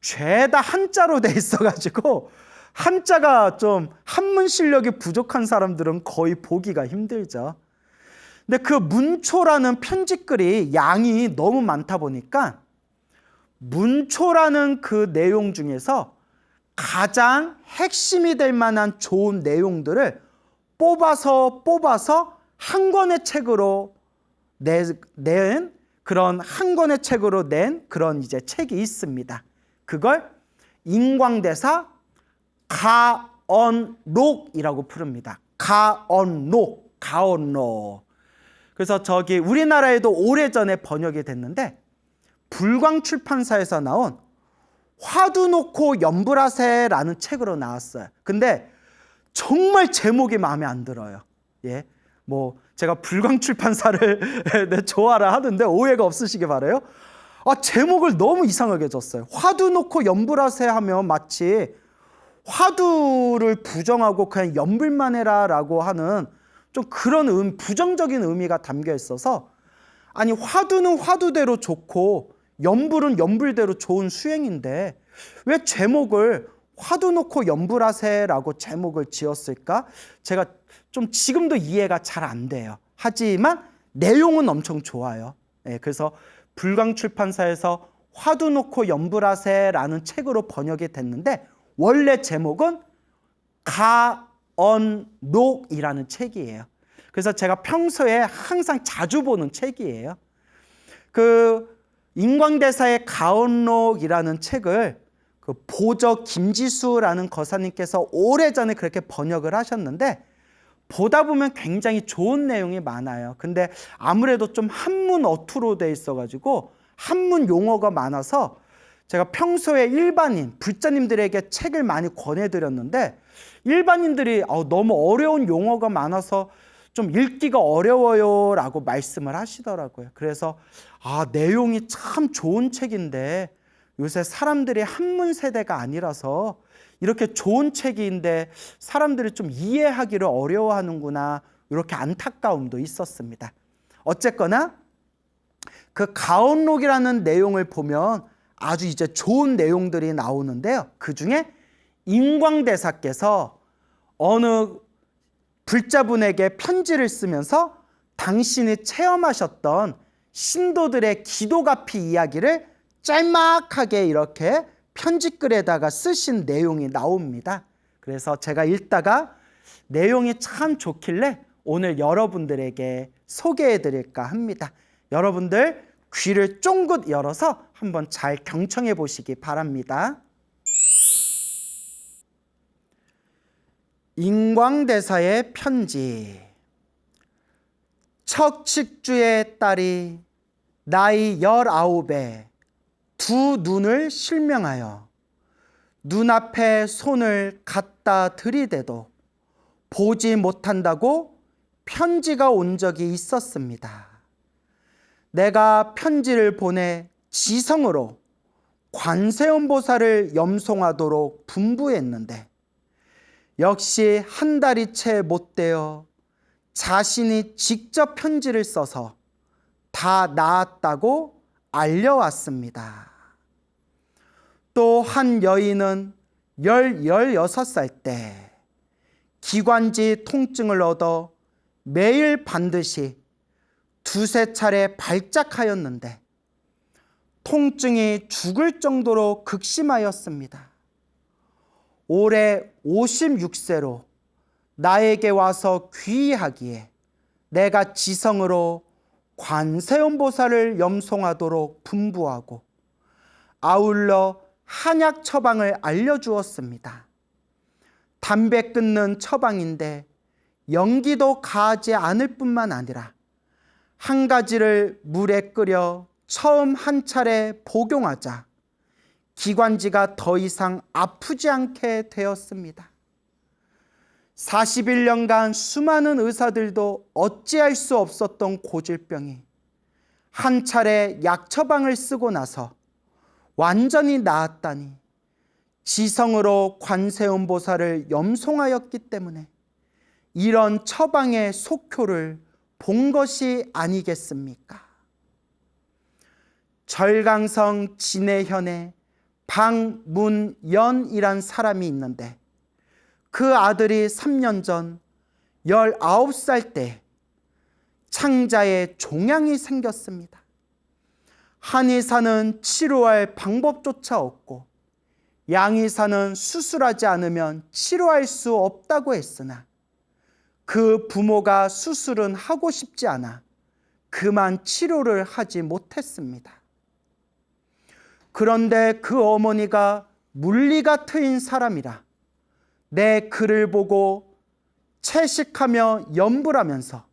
죄다 한자로 돼 있어가지고 한자가 좀 한문 실력이 부족한 사람들은 거의 보기가 힘들죠. 근데 그 문초라는 편지글이 양이 너무 많다 보니까 문초라는 그 내용 중에서 가장 핵심이 될 만한 좋은 내용들을 뽑아서 한 권의 책으로 낸 그런 이제 책이 있습니다. 그걸 인광대사 가언록이라고 부릅니다. 가언록. 그래서 우리나라에도 오래전에 번역이 됐는데 불광출판사에서 나온 화두 놓고 연불하세라는 책으로 나왔어요. 근데 정말 제목이 마음에 안 들어요. 예, 제가 불광출판사를 좋아라 하는데 오해가 없으시기 바라요. 제목을 너무 이상하게 줬어요. 화두 놓고 연불하세 하면 마치 화두를 부정하고 그냥 연불만 해라라고 하는 좀 그런 부정적인 의미가 담겨 있어서 아니 화두는 화두대로 좋고 연불은 연불대로 좋은 수행인데 왜 제목을 화두 놓고 연불하세라고 제목을 지었을까? 제가 좀 지금도 이해가 잘 안 돼요. 하지만 내용은 엄청 좋아요. 그래서 불광출판사에서 화두 놓고 연불하세라는 책으로 번역이 됐는데 원래 제목은 가언록이라는 책이에요. 그래서 제가 평소에 항상 자주 보는 책이에요. 그 인광대사의 가언록이라는 책을 그 보적 김지수라는 거사님께서 오래전에 그렇게 번역을 하셨는데 보다 보면 굉장히 좋은 내용이 많아요. 근데 아무래도 좀 한문 어투로 돼 있어가지고 한문 용어가 많아서 제가 평소에 일반인, 불자님들에게 책을 많이 권해드렸는데 일반인들이 너무 어려운 용어가 많아서 좀 읽기가 어려워요 라고 말씀을 하시더라고요. 그래서 내용이 참 좋은 책인데 요새 사람들이 한문 세대가 아니라서 이렇게 좋은 책인데 사람들이 좀 이해하기를 어려워하는구나 이렇게 안타까움도 있었습니다. 어쨌거나 그 가언록이라는 내용을 보면 아주 이제 좋은 내용들이 나오는데요. 그 중에 인광대사께서 어느 불자분에게 편지를 쓰면서 당신이 체험하셨던 신도들의 기도가피 이야기를 짤막하게 이렇게 편지글에다가 쓰신 내용이 나옵니다. 그래서 제가 읽다가 내용이 참 좋길래 오늘 여러분들에게 소개해 드릴까 합니다. 여러분들 귀를 쫑긋 열어서 한번 잘 경청해 보시기 바랍니다. 인광대사의 편지. 척식주의 딸이 나이 19에 두 눈을 실명하여 눈앞에 손을 갖다 들이대도 보지 못한다고 편지가 온 적이 있었습니다. 내가 편지를 보내 지성으로 관세음보살을 염송하도록 분부했는데 역시 한 달이 채 못 되어 자신이 직접 편지를 써서 다 나았다고 알려왔습니다. 또 한 여인은 16살 때 기관지 통증을 얻어 매일 반드시 두세 차례 발작하였는데 통증이 죽을 정도로 극심하였습니다. 올해 56세로 나에게 와서 귀의하기에 내가 지성으로 관세음보살을 염송하도록 분부하고 아울러 한약 처방을 알려주었습니다. 담배 끊는 처방인데 연기도 가하지 않을 뿐만 아니라 한 가지를 물에 끓여 처음 한 차례 복용하자 기관지가 더 이상 아프지 않게 되었습니다. 41년간 수많은 의사들도 어찌할 수 없었던 고질병이 한 차례 약 처방을 쓰고 나서 완전히 나았다니 지성으로 관세음보살을 염송하였기 때문에 이런 처방의 속효를 본 것이 아니겠습니까? 절강성 진해현에 방문연이란 사람이 있는데 그 아들이 3년 전 19살 때 창자에 종양이 생겼습니다. 한의사는 치료할 방법조차 없고 양의사는 수술하지 않으면 치료할 수 없다고 했으나 그 부모가 수술은 하고 싶지 않아 그만 치료를 하지 못했습니다. 그런데 그 어머니가 물리가 트인 사람이라 내 글을 보고 채식하며 염불하면서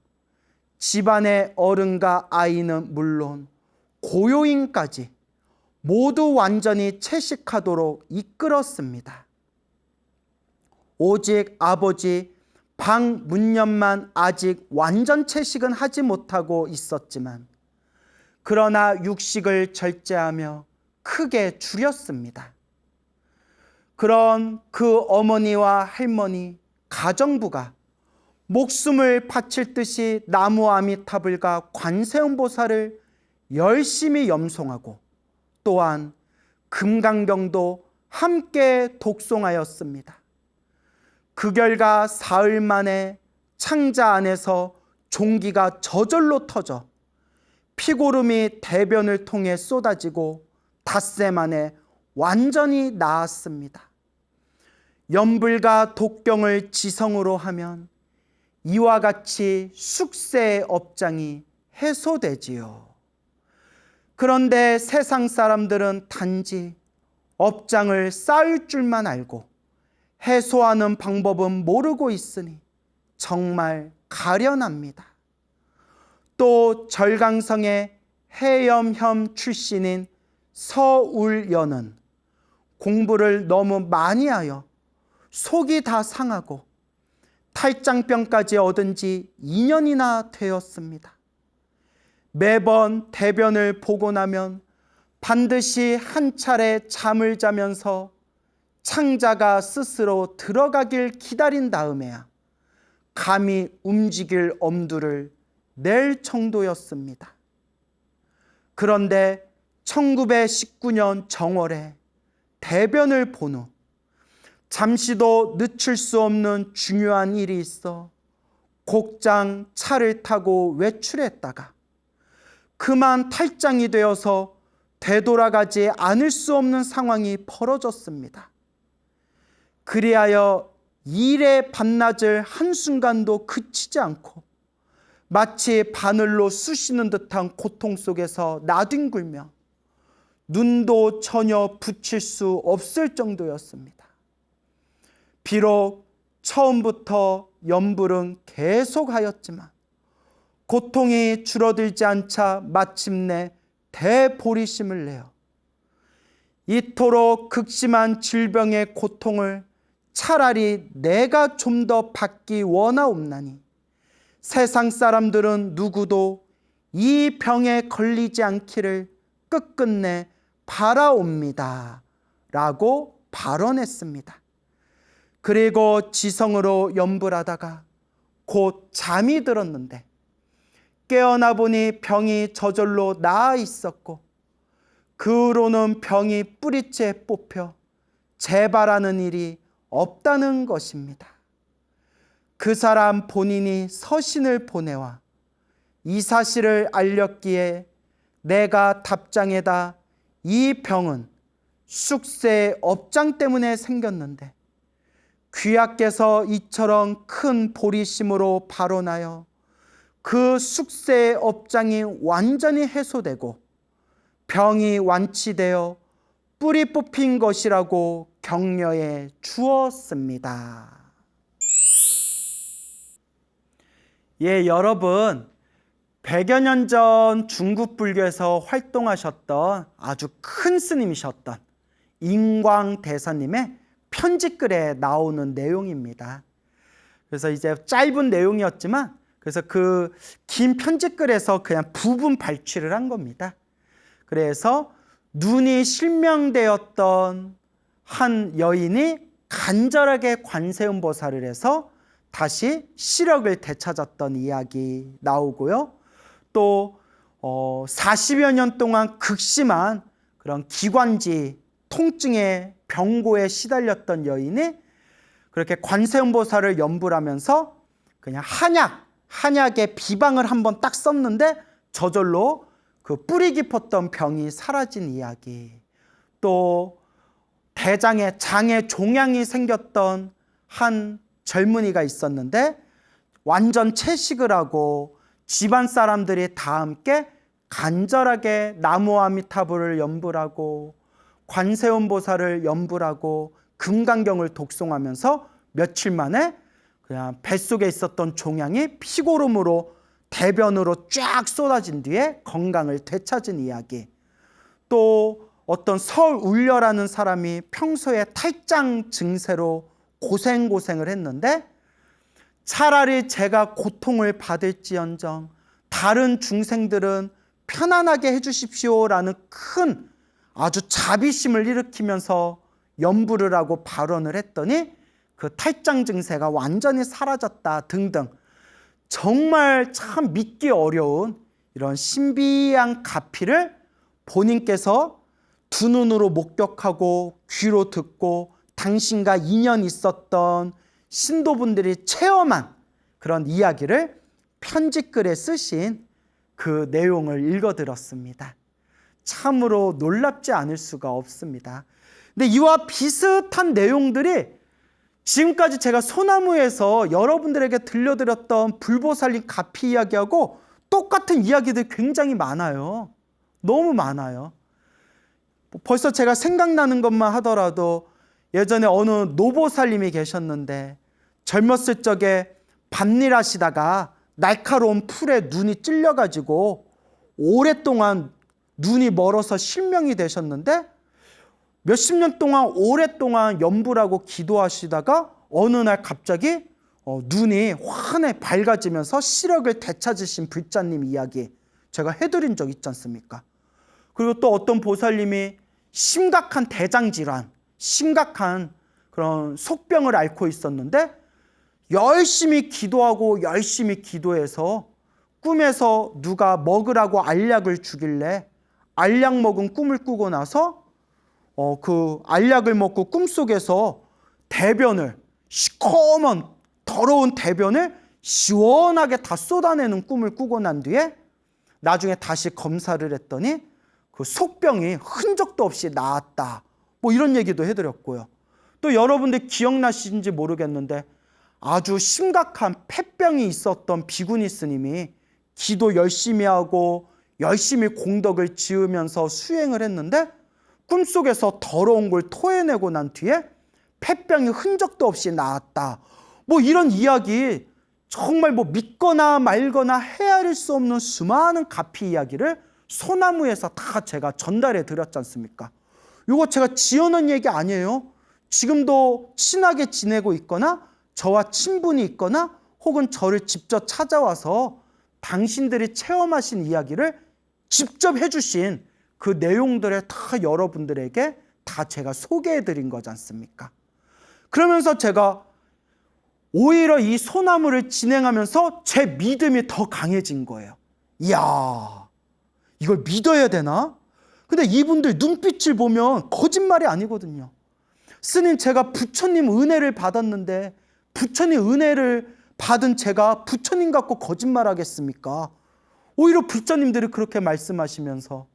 집안의 어른과 아이는 물론 고요인까지 모두 완전히 채식하도록 이끌었습니다. 오직 아버지 방문연만 아직 완전 채식은 하지 못하고 있었지만 그러나 육식을 절제하며 크게 줄였습니다. 그런 그 어머니와 할머니, 가정부가 목숨을 바칠 듯이 나무 아미타불과 관세음보살을 열심히 염송하고 또한 금강경도 함께 독송하였습니다. 그 결과 사흘 만에 창자 안에서 종기가 저절로 터져 피고름이 대변을 통해 쏟아지고 닷새 만에 완전히 나았습니다. 염불과 독경을 지성으로 하면 이와 같이 숙세의 업장이 해소되지요. 그런데 세상 사람들은 단지 업장을 쌓을 줄만 알고 해소하는 방법은 모르고 있으니 정말 가련합니다. 또 절강성의 해염현 출신인 서울연은 공부를 너무 많이 하여 속이 다 상하고 탈장병까지 얻은 지 2년이나 되었습니다. 매번 대변을 보고 나면 반드시 한 차례 잠을 자면서 창자가 스스로 들어가길 기다린 다음에야 감히 움직일 엄두를 낼 정도였습니다. 그런데 1919년 정월에 대변을 본 후 잠시도 늦출 수 없는 중요한 일이 있어 곡장 차를 타고 외출했다가 그만 탈장이 되어서 되돌아가지 않을 수 없는 상황이 벌어졌습니다. 그리하여 일의 밤낮을 한순간도 그치지 않고 마치 바늘로 쑤시는 듯한 고통 속에서 나뒹굴며 눈도 전혀 붙일 수 없을 정도였습니다. 비록 처음부터 염불은 계속하였지만 고통이 줄어들지 않자 마침내 대보리심을 내어 이토록 극심한 질병의 고통을 차라리 내가 좀 더 받기 원하옵나니 세상 사람들은 누구도 이 병에 걸리지 않기를 끝끝내 바라옵니다 라고 발언했습니다. 그리고 지성으로 염불하다가 곧 잠이 들었는데 깨어나 보니 병이 저절로 나아 있었고 그 후로는 병이 뿌리째 뽑혀 재발하는 일이 없다는 것입니다. 그 사람 본인이 서신을 보내와 이 사실을 알렸기에 내가 답장에다 이 병은 쑥새 업장 때문에 생겼는데 귀하께서 이처럼 큰 보리심으로 발언하여 그 쑥새 업장이 완전히 해소되고 병이 완치되어 뿌리 뽑힌 것이라고 격려해 주었습니다. 예, 여러분, 100여 년 전 중국 불교에서 활동하셨던 아주 큰 스님이셨던 인광대사님의 편지글에 나오는 내용입니다. 그래서 이제 짧은 내용이었지만 그래서 그 긴 편지글에서 그냥 부분 발췌를 한 겁니다. 그래서 눈이 실명되었던 한 여인이 간절하게 관세음보살을 해서 다시 시력을 되찾았던 이야기 나오고요. 또 40여 년 동안 극심한 그런 기관지 통증의 병고에 시달렸던 여인이 그렇게 관세음보살을 염불하면서 그냥 한약의 비방을 한번 딱 썼는데 저절로 그 뿌리 깊었던 병이 사라진 이야기. 또 대장에 장에 종양이 생겼던 한 젊은이가 있었는데 완전 채식을 하고 집안 사람들이 다 함께 간절하게 나무아미타불을 염불하고 관세음보살을 염불하고 금강경을 독송하면서 며칠 만에 그냥 뱃속에 있었던 종양이 피고름으로 대변으로 쫙 쏟아진 뒤에 건강을 되찾은 이야기. 또 어떤 설울려라는 사람이 평소에 탈장 증세로 고생을 했는데 차라리 제가 고통을 받을지언정 다른 중생들은 편안하게 해주십시오라는 큰 아주 자비심을 일으키면서 염불을 하고 발언을 했더니 그 탈장 증세가 완전히 사라졌다 등등 정말 참 믿기 어려운 이런 신비한 가피를 본인께서 두 눈으로 목격하고 귀로 듣고 당신과 인연이 있었던 신도분들이 체험한 그런 이야기를 편지글에 쓰신 그 내용을 읽어드렸습니다. 참으로 놀랍지 않을 수가 없습니다. 근데 이와 비슷한 내용들이 지금까지 제가 소나무에서 여러분들에게 들려드렸던 불보살님 가피 이야기하고 똑같은 이야기들 굉장히 많아요. 너무 많아요. 벌써 제가 생각나는 것만 하더라도 예전에 어느 노보살님이 계셨는데 젊었을 적에 밭일 하시다가 날카로운 풀에 눈이 찔려가지고 오랫동안 눈이 멀어서 실명이 되셨는데 몇십 년 동안 오랫동안 염불하고 기도하시다가 어느 날 갑자기 눈이 환히 밝아지면서 시력을 되찾으신 불자님 이야기 제가 해드린 적 있지 않습니까? 그리고 또 어떤 보살님이 심각한 대장질환, 심각한 그런 속병을 앓고 있었는데 열심히 기도하고 열심히 기도해서 꿈에서 누가 먹으라고 알약을 주길래 알약 먹은 꿈을 꾸고 나서 그 알약을 먹고 꿈속에서 대변을 시커먼 더러운 대변을 시원하게 다 쏟아내는 꿈을 꾸고 난 뒤에 나중에 다시 검사를 했더니 그 속병이 흔적도 없이 나았다. 뭐 이런 얘기도 해드렸고요. 또 여러분들 기억나시는지 모르겠는데 아주 심각한 폐병이 있었던 비구니 스님이 기도 열심히 하고 열심히 공덕을 지으면서 수행을 했는데 꿈속에서 더러운 걸 토해내고 난 뒤에 폐병이 흔적도 없이 나았다. 뭐 이런 이야기, 정말 뭐 믿거나 말거나 헤아릴 수 없는 수많은 가피 이야기를 소나무에서 다 제가 전달해 드렸지 않습니까? 이거 제가 지어놓은 얘기 아니에요. 지금도 친하게 지내고 있거나 저와 친분이 있거나 혹은 저를 직접 찾아와서 당신들이 체험하신 이야기를 직접 해주신 그 내용들을 다 여러분들에게 다 제가 소개해 드린 거지 않습니까? 그러면서 제가 오히려 이 소나무를 진행하면서 제 믿음이 더 강해진 거예요. 이야, 이걸 믿어야 되나? 근데 이분들 눈빛을 보면 거짓말이 아니거든요. 스님, 제가 부처님 은혜를 받았는데 부처님 은혜를 받은 제가 부처님 갖고 거짓말하겠습니까? 오히려 부처님들이 그렇게 말씀하시면서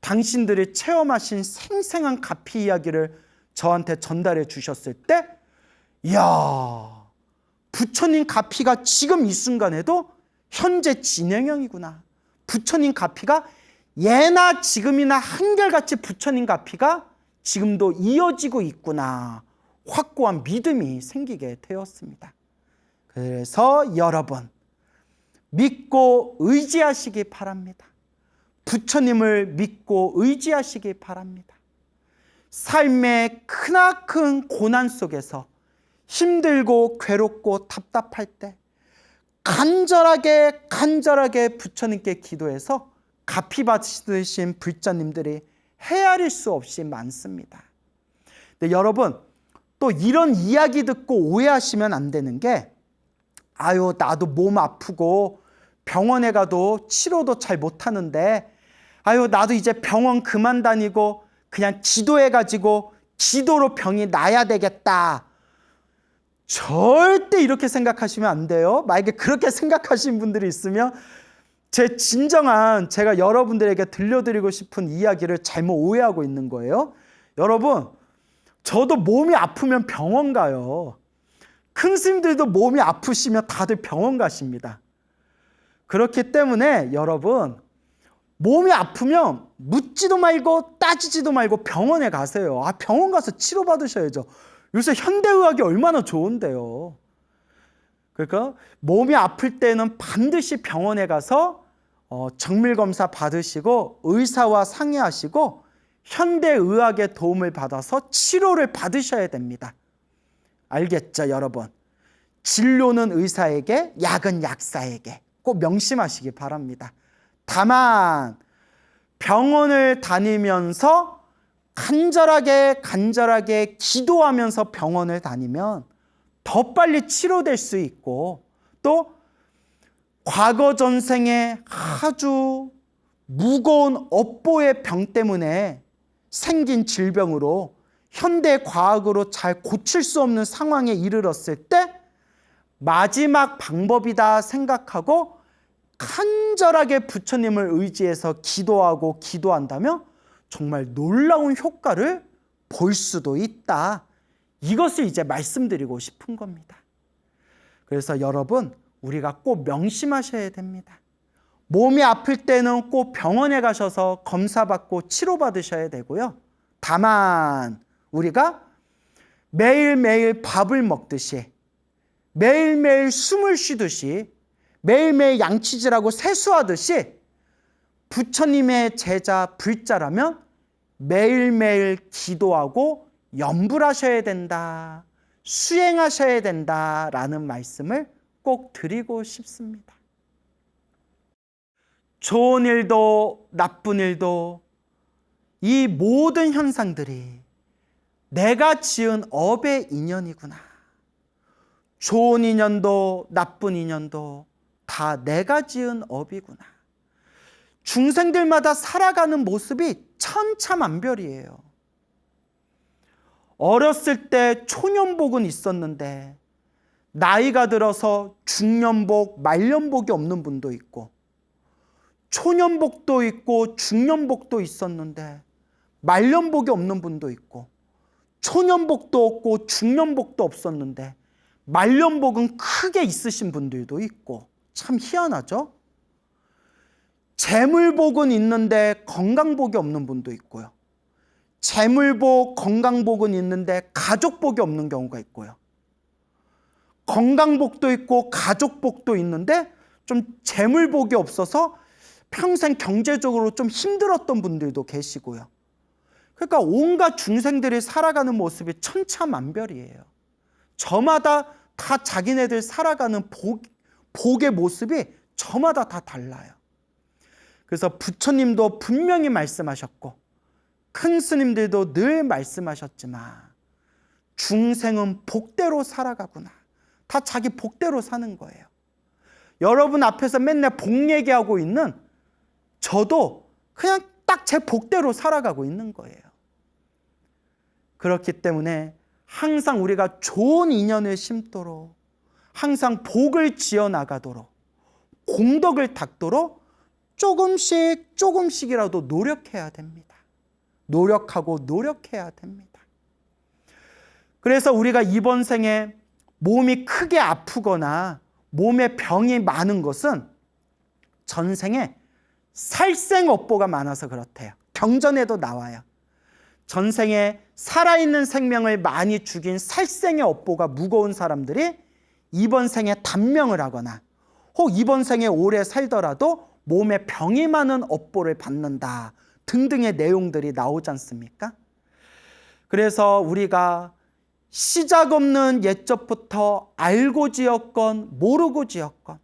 당신들이 체험하신 생생한 가피 이야기를 저한테 전달해 주셨을 때, 이야, 부처님 가피가 지금 이 순간에도 현재 진행형이구나. 부처님 가피가 예나 지금이나 한결같이 부처님 가피가 지금도 이어지고 있구나. 확고한 믿음이 생기게 되었습니다. 그래서 여러분, 믿고 의지하시기 바랍니다. 부처님을 믿고 의지하시기 바랍니다. 삶의 크나큰 고난 속에서 힘들고 괴롭고 답답할 때 간절하게 부처님께 기도해서 가피 받으신 불자님들이 헤아릴 수 없이 많습니다. 근데 여러분, 또 이런 이야기 듣고 오해하시면 안 되는 게, 아유, 나도 몸 아프고 병원에 가도 치료도 잘 못하는데, 아유, 나도 이제 병원 그만 다니고 그냥 기도해가지고 기도로 병이 나야 되겠다. 절대 이렇게 생각하시면 안 돼요. 만약에 그렇게 생각하시는 분들이 있으면 제 진정한 제가 여러분들에게 들려드리고 싶은 이야기를 잘못 오해하고 있는 거예요. 여러분, 저도 몸이 아프면 병원 가요. 큰 스님들도 몸이 아프시면 다들 병원 가십니다. 그렇기 때문에 여러분, 몸이 아프면 묻지도 말고 따지지도 말고 병원에 가세요. 병원 가서 치료받으셔야죠. 요새 현대의학이 얼마나 좋은데요. 그러니까 몸이 아플 때는 반드시 병원에 가서 정밀검사 받으시고 의사와 상의하시고 현대의학의 도움을 받아서 치료를 받으셔야 됩니다. 알겠죠, 여러분? 진료는 의사에게, 약은 약사에게 꼭 명심하시기 바랍니다. 다만 병원을 다니면서 간절하게 기도하면서 병원을 다니면 더 빨리 치료될 수 있고, 또 과거 전생에 아주 무거운 업보의 병 때문에 생긴 질병으로 현대 과학으로 잘 고칠 수 없는 상황에 이르렀을 때 마지막 방법이다 생각하고 간절하게 부처님을 의지해서 기도하고 기도한다면 정말 놀라운 효과를 볼 수도 있다. 이것을 이제 말씀드리고 싶은 겁니다. 그래서 여러분, 우리가 꼭 명심하셔야 됩니다. 몸이 아플 때는 꼭 병원에 가셔서 검사받고 치료받으셔야 되고요. 다만 우리가 매일매일 밥을 먹듯이, 매일매일 숨을 쉬듯이, 매일매일 양치질하고 세수하듯이 부처님의 제자 불자라면 매일매일 기도하고 염불하셔야 된다, 수행하셔야 된다라는 말씀을 꼭 드리고 싶습니다. 좋은 일도 나쁜 일도 이 모든 현상들이 내가 지은 업의 인연이구나. 좋은 인연도 나쁜 인연도 다 내가 지은 업이구나. 중생들마다 살아가는 모습이 천차만별이에요. 어렸을 때 초년복은 있었는데 나이가 들어서 중년복, 말년복이 없는 분도 있고, 초년복도 있고 중년복도 있었는데 말년복이 없는 분도 있고, 초년복도 없고 중년복도 없었는데 말년복은 크게 있으신 분들도 있고, 참 희한하죠? 재물복은 있는데 건강복이 없는 분도 있고요. 재물복, 건강복은 있는데 가족복이 없는 경우가 있고요. 건강복도 있고 가족복도 있는데 좀 재물복이 없어서 평생 경제적으로 좀 힘들었던 분들도 계시고요. 그러니까 온갖 중생들이 살아가는 모습이 천차만별이에요. 저마다 다 자기네들 살아가는 복의 모습이 저마다 다 달라요. 그래서 부처님도 분명히 말씀하셨고 큰 스님들도 늘 말씀하셨지만 중생은 복대로 살아가구나. 다 자기 복대로 사는 거예요. 여러분 앞에서 맨날 복 얘기하고 있는 저도 그냥 딱 제 복대로 살아가고 있는 거예요. 그렇기 때문에 항상 우리가 좋은 인연을 심도록, 항상 복을 지어나가도록, 공덕을 닦도록 조금씩이라도 노력해야 됩니다. 노력해야 됩니다. 그래서 우리가 이번 생에 몸이 크게 아프거나 몸에 병이 많은 것은 전생에 살생업보가 많아서 그렇대요. 경전에도 나와요. 전생에 살아있는 생명을 많이 죽인 살생의 업보가 무거운 사람들이 이번 생에 단명을 하거나 혹 이번 생에 오래 살더라도 몸에 병이 많은 업보를 받는다 등등의 내용들이 나오지 않습니까? 그래서 우리가 시작 없는 옛적부터 알고 지었건 모르고 지었건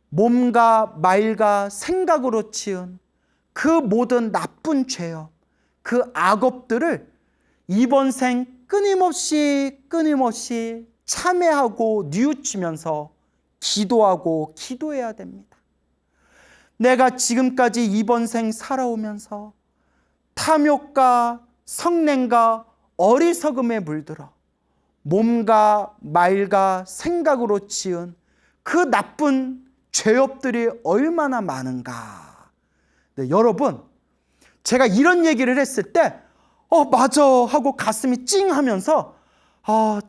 몸과 말과 생각으로 지은 그 모든 나쁜 죄업, 그 악업들을 이번 생 끊임없이 참회하고 뉘우치면서 기도하고 기도해야 됩니다. 내가 지금까지 이번 생 살아오면서 탐욕과 성냄과 어리석음에 물들어 몸과 말과 생각으로 지은 그 나쁜 죄업들이 얼마나 많은가. 네, 여러분, 제가 이런 얘기를 했을 때 맞아 하고 가슴이 찡 하면서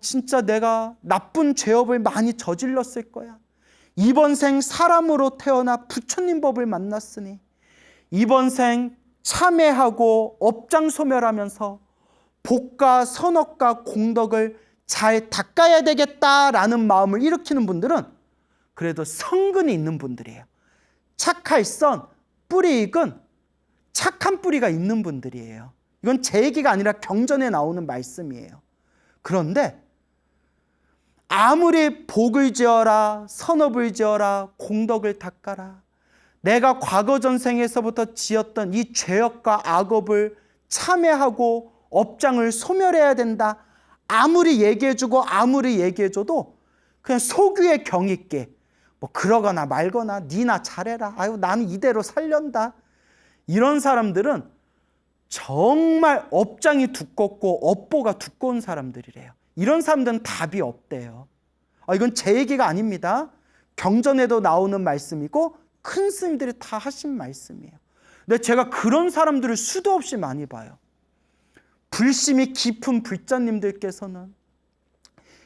진짜 내가 나쁜 죄업을 많이 저질렀을 거야. 이번 생 사람으로 태어나 부처님 법을 만났으니 이번 생 참회하고 업장소멸하면서 복과 선업과 공덕을 잘 닦아야 되겠다라는 마음을 일으키는 분들은 그래도 성근이 있는 분들이에요. 착할 선, 뿌리 익은 착한 뿌리가 있는 분들이에요. 이건 제 얘기가 아니라 경전에 나오는 말씀이에요. 그런데 아무리 복을 지어라, 선업을 지어라, 공덕을 닦아라, 내가 과거 전생에서부터 지었던 이 죄업과 악업을 참회하고 업장을 소멸해야 된다. 아무리 얘기해주고 아무리 얘기해줘도 그냥 속위에 경 있게 뭐 그러거나 말거나 니나 잘해라. 아유 나는 이대로 살련다. 이런 사람들은 정말 업장이 두껍고 업보가 두꺼운 사람들이래요. 이런 사람들은 답이 없대요. 이건 제 얘기가 아닙니다. 경전에도 나오는 말씀이고 큰 스님들이 다 하신 말씀이에요. 근데 제가 그런 사람들을 수도 없이 많이 봐요. 불심이 깊은 불자님들께서는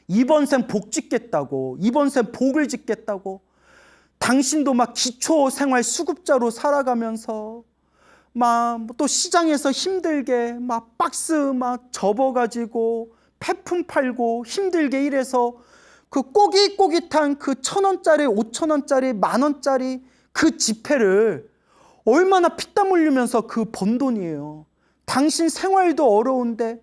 이번 생 복 짓겠다고, 이번 생 복을 짓겠다고 당신도 막 기초생활 수급자로 살아가면서 막 또 시장에서 힘들게 막 박스 막 접어가지고 폐품 팔고 힘들게 일해서 그 꼬깃꼬깃한 그 1,000원짜리, 5,000원짜리, 10,000원짜리 그 지폐를 얼마나 피땀 흘리면서 그 번 돈이에요. 당신 생활도 어려운데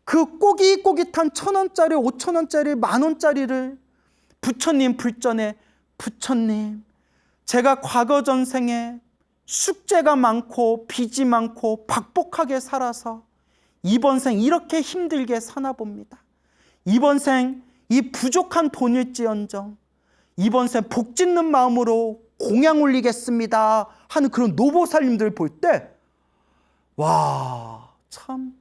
그 꼬깃꼬깃한 1,000원짜리, 5,000원짜리, 10,000원짜리를 부처님 불전에 부처님, 제가 과거 전생에 숙제가 많고 빚이 많고 박복하게 살아서 이번 생 이렇게 힘들게 사나 봅니다. 이번 생 이 부족한 돈일지언정 이번 생 복 짓는 마음으로 공양 올리겠습니다 하는 그런 노보살님들 볼 때 와, 참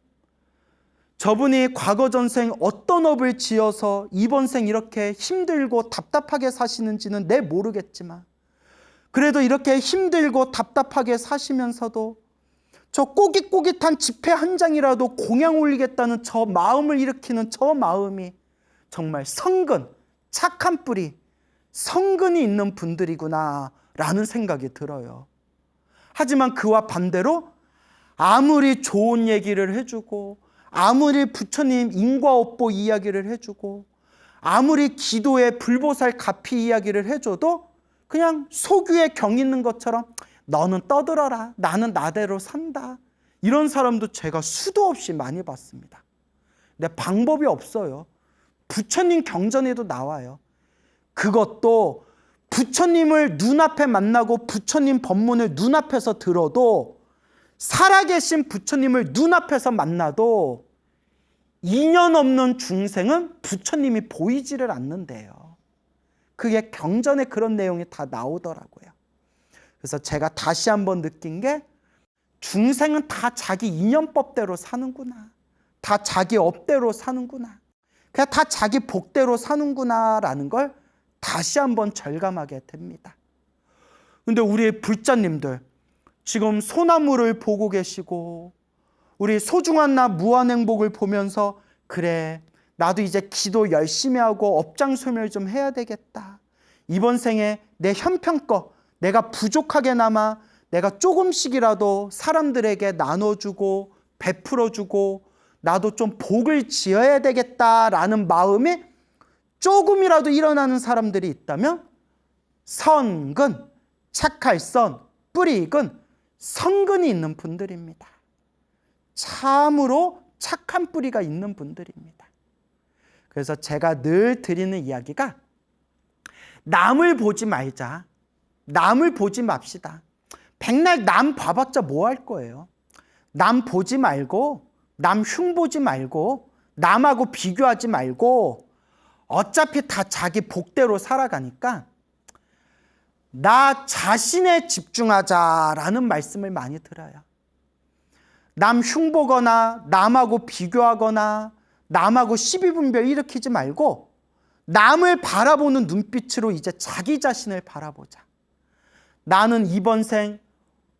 저분이 과거 전생 어떤 업을 지어서 이번 생 이렇게 힘들고 답답하게 사시는지는 내 모르겠지만 그래도 이렇게 힘들고 답답하게 사시면서도 저 꼬깃꼬깃한 지폐 한 장이라도 공양 올리겠다는 저 마음을 일으키는 저 마음이 정말 성근, 착한 뿌리, 성근이 있는 분들이구나 라는 생각이 들어요. 하지만 그와 반대로 아무리 좋은 얘기를 해주고 아무리 부처님 인과업보 이야기를 해주고 아무리 기도의 불보살 가피 이야기를 해줘도 그냥 소규에 경 있는 것처럼 너는 떠들어라. 나는 나대로 산다. 이런 사람도 제가 수도 없이 많이 봤습니다. 근데 방법이 없어요. 부처님 경전에도 나와요. 그것도 부처님을 눈앞에 만나고 부처님 법문을 눈앞에서 들어도 살아계신 부처님을 눈앞에서 만나도 인연 없는 중생은 부처님이 보이지를 않는데요. 그게 경전에 그런 내용이 다 나오더라고요. 그래서 제가 다시 한번 느낀 게 중생은 다 자기 인연법대로 사는구나. 다 자기 업대로 사는구나. 그냥 다 자기 복대로 사는구나라는 걸 다시 한번 절감하게 됩니다. 근데 우리 불자님들 지금 소나무를 보고 계시고 우리 소중한 나 무한행복을 보면서 그래 나도 이제 기도 열심히 하고 업장소멸 좀 해야 되겠다. 이번 생에 내 형편껏 내가 부족하게나마 내가 조금씩이라도 사람들에게 나눠주고 베풀어주고 나도 좀 복을 지어야 되겠다라는 마음이 조금이라도 일어나는 사람들이 있다면 선근, 착할 선, 뿌리 익은 선근이 있는 분들입니다. 참으로 착한 뿌리가 있는 분들입니다. 그래서 제가 늘 드리는 이야기가 남을 보지 말자. 남을 보지 맙시다. 백날 남 봐봤자 뭐 할 거예요? 남 보지 말고 남 흉보지 말고 남하고 비교하지 말고 어차피 다 자기 복대로 살아가니까 나 자신에 집중하자라는 말씀을 많이 들어요. 남 흉보거나 남하고 비교하거나 남하고 시비분별 일으키지 말고 남을 바라보는 눈빛으로 이제 자기 자신을 바라보자. 나는 이번 생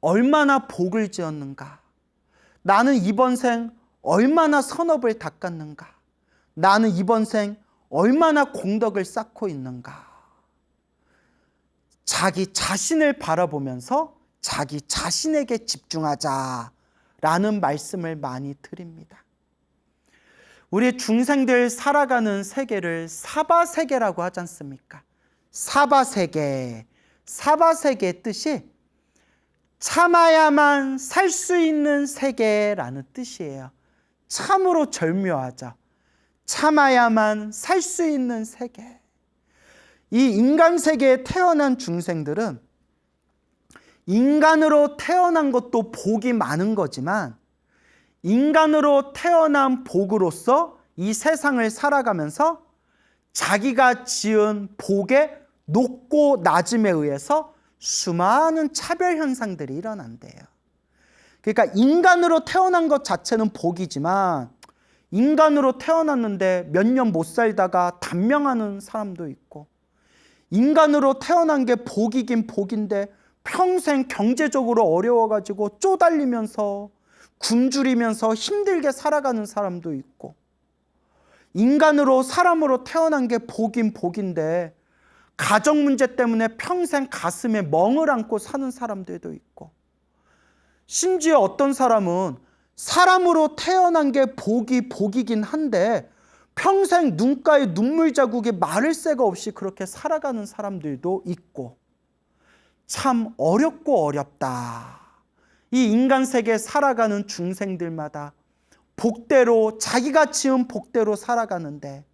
얼마나 복을 지었는가? 나는 이번 생 얼마나 선업을 닦았는가? 나는 이번 생 얼마나 공덕을 쌓고 있는가? 자기 자신을 바라보면서 자기 자신에게 집중하자라는 말씀을 많이 드립니다. 우리 중생들 살아가는 세계를 사바세계라고 하지 않습니까? 사바세계. 사바세계의 뜻이 참아야만 살 수 있는 세계라는 뜻이에요. 참으로 절묘하죠. 참아야만 살 수 있는 세계. 이 인간 세계에 태어난 중생들은 인간으로 태어난 것도 복이 많은 거지만 인간으로 태어난 복으로서 이 세상을 살아가면서 자기가 지은 복의 높고 낮음에 의해서 수많은 차별 현상들이 일어난대요. 그러니까 인간으로 태어난 것 자체는 복이지만 인간으로 태어났는데 몇 년 못 살다가 단명하는 사람도 있고 인간으로 태어난 게 복이긴 복인데 평생 경제적으로 어려워가지고 쪼달리면서 굶주리면서 힘들게 살아가는 사람도 있고 인간으로 사람으로 태어난 게 복인 복인데 가정 문제 때문에 평생 가슴에 멍을 안고 사는 사람들도 있고 심지어 어떤 사람은 사람으로 태어난 게 복이 복이긴 한데 평생 눈가에 눈물 자국이 마를 새가 없이 그렇게 살아가는 사람들도 있고 참 어렵고 어렵다. 이 인간 세계에 살아가는 중생들마다 복대로 자기가 지은 복대로 살아가는데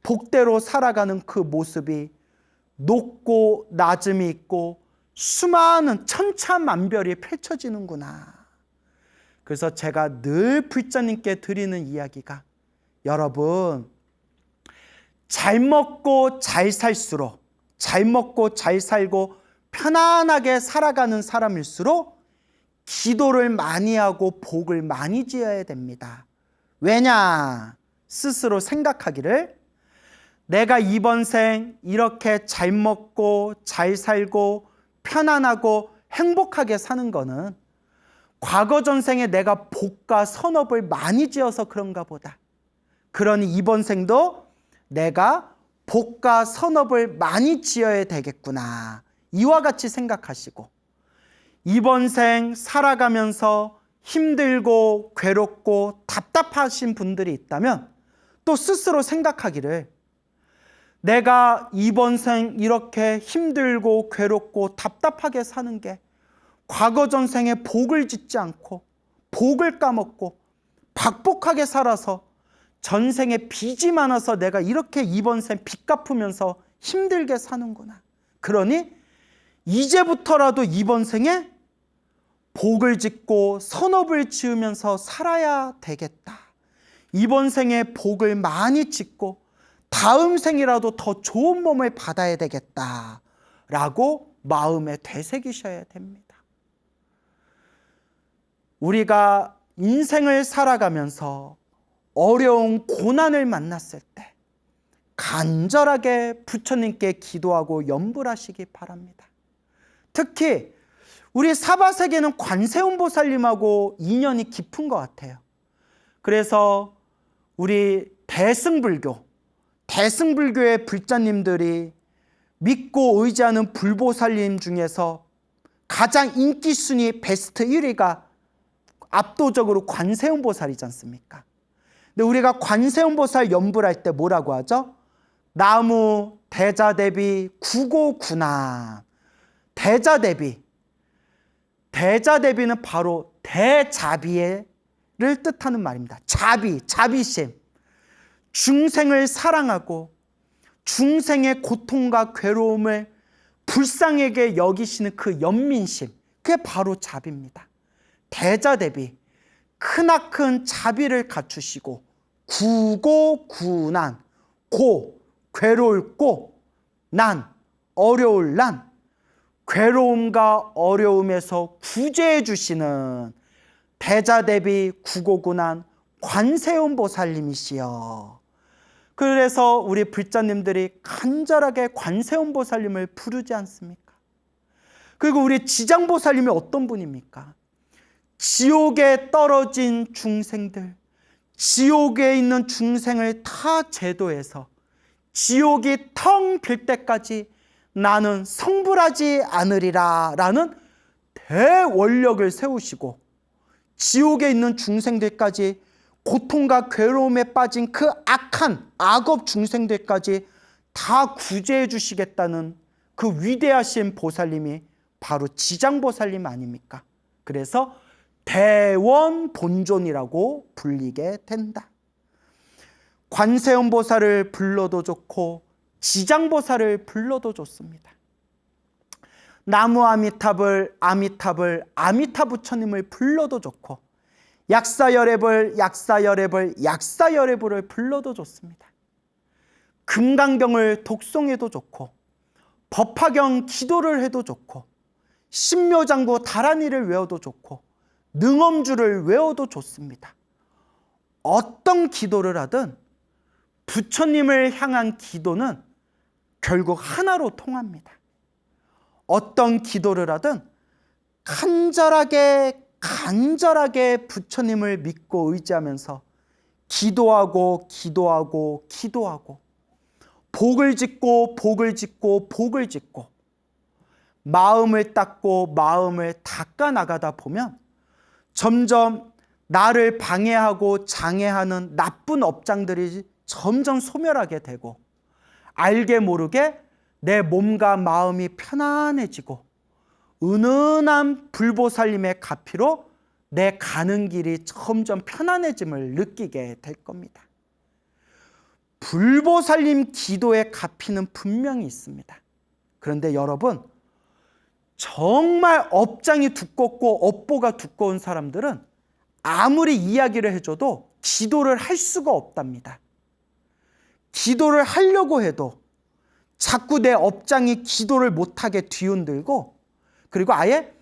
복대로 살아가는 그 모습이 높고 낮음이 있고 수많은 천차만별이 펼쳐지는구나. 그래서 제가 늘 불자님께 드리는 이야기가 여러분 잘 먹고 잘 살수록 잘 먹고 잘 살고 편안하게 살아가는 사람일수록 기도를 많이 하고 복을 많이 지어야 됩니다. 왜냐? 스스로 생각하기를 내가 이번 생 이렇게 잘 먹고 잘 살고 편안하고 행복하게 사는 거는 과거 전생에 내가 복과 선업을 많이 지어서 그런가 보다. 그러니 이번 생도 내가 복과 선업을 많이 지어야 되겠구나. 이와 같이 생각하시고 이번 생 살아가면서 힘들고 괴롭고 답답하신 분들이 있다면 또 스스로 생각하기를 내가 이번 생 이렇게 힘들고 괴롭고 답답하게 사는 게 과거 전생에 복을 짓지 않고 복을 까먹고 박복하게 살아서 전생에 빚이 많아서 내가 이렇게 이번 생 빚 갚으면서 힘들게 사는구나. 그러니 이제부터라도 이번 생에 복을 짓고 선업을 지으면서 살아야 되겠다. 이번 생에 복을 많이 짓고 다음 생이라도 더 좋은 몸을 받아야 되겠다 라고 마음에 되새기셔야 됩니다. 우리가 인생을 살아가면서 어려운 고난을 만났을 때 간절하게 부처님께 기도하고 염불하시기 바랍니다. 특히 우리 사바세계는 관세음보살님하고 인연이 깊은 것 같아요. 그래서 우리 대승불교의 불자님들이 믿고 의지하는 불보살님 중에서 가장 인기 순위 베스트 1위가 압도적으로 관세음보살이지 않습니까? 근데 우리가 관세음보살 염불할 때 뭐라고 하죠? 나무 대자대비 구고구나. 대자대비는 바로 대자비를 뜻하는 말입니다. 자비심. 중생을 사랑하고 중생의 고통과 괴로움을 불쌍하게 여기시는 그 연민심, 그게 바로 자비입니다. 대자대비, 크나큰 자비를 갖추시고 구고구난, 괴로울 고, 난, 어려울 난, 괴로움과 어려움에서 구제해 주시는 대자대비 구고구난 관세음보살님이시여. 그래서 우리 불자님들이 간절하게 관세음보살님을 부르지 않습니까? 그리고 우리 지장보살님이 어떤 분입니까? 지옥에 떨어진 중생들, 지옥에 있는 중생을 다 제도해서 지옥이 텅 빌 때까지 나는 성불하지 않으리라 라는 대원력을 세우시고 지옥에 있는 중생들까지, 고통과 괴로움에 빠진 그 악한 악업 중생들까지 다 구제해 주시겠다는 그 위대하신 보살님이 바로 지장보살님 아닙니까? 그래서 대원본존이라고 불리게 된다. 관세음보살을 불러도 좋고 지장보살을 불러도 좋습니다. 나무 아미타부처님을 불러도 좋고 약사여래불을 불러도 좋습니다. 금강경을 독송해도 좋고 법화경 기도를 해도 좋고 신묘장구 다란이를 외워도 좋고 능엄주를 외워도 좋습니다. 어떤 기도를 하든 부처님을 향한 기도는 결국 하나로 통합니다. 어떤 기도를 하든 간절하게 부처님을 믿고 의지하면서 기도하고 복을 짓고 마음을 닦고 마음을 닦아 나가다 보면 점점 나를 방해하고 장애하는 나쁜 업장들이 점점 소멸하게 되고 알게 모르게 내 몸과 마음이 편안해지고 은은한 불보살님의 가피로 내 가는 길이 점점 편안해짐을 느끼게 될 겁니다. 불보살님 기도의 가피는 분명히 있습니다. 그런데 여러분, 정말 업장이 두껍고 업보가 두꺼운 사람들은 아무리 이야기를 해줘도 기도를 할 수가 없답니다. 기도를 하려고 해도 자꾸 내 업장이 기도를 못하게 뒤흔들고, 그리고 아예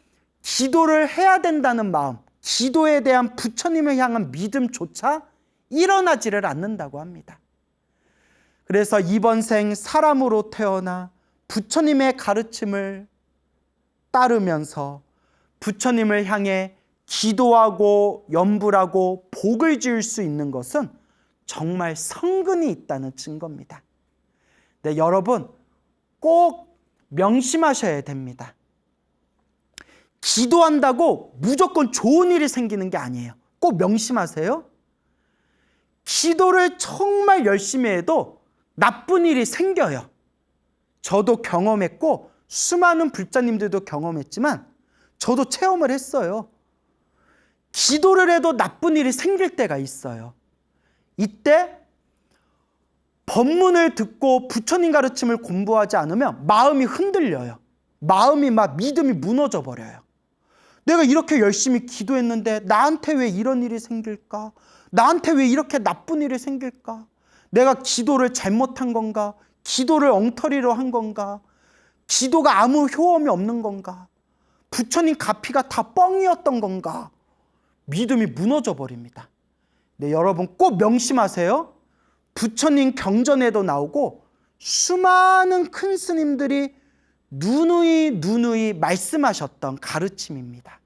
기도를 해야 된다는 마음, 기도에 대한 부처님을 향한 믿음조차 일어나지를 않는다고 합니다. 그래서 이번 생 사람으로 태어나 부처님의 가르침을 따르면서 부처님을 향해 기도하고 염불하고 복을 지을 수 있는 것은 정말 성근이 있다는 증거입니다. 네, 여러분 꼭 명심하셔야 됩니다. 기도한다고 무조건 좋은 일이 생기는 게 아니에요. 꼭 명심하세요. 기도를 정말 열심히 해도 나쁜 일이 생겨요. 저도 경험했고 수많은 불자님들도 경험했지만 저도 체험을 했어요. 기도를 해도 나쁜 일이 생길 때가 있어요. 이때 법문을 듣고 부처님 가르침을 공부하지 않으면 마음이 흔들려요. 마음이 막 믿음이 무너져 버려요. 내가 이렇게 열심히 기도했는데 나한테 왜 이런 일이 생길까? 나한테 왜 이렇게 나쁜 일이 생길까? 내가 기도를 잘못한 건가? 기도를 엉터리로 한 건가? 기도가 아무 효험이 없는 건가? 부처님 가피가 다 뻥이었던 건가? 믿음이 무너져 버립니다. 네, 여러분 꼭 명심하세요. 부처님 경전에도 나오고 수많은 큰 스님들이 누누이 말씀하셨던 가르침입니다.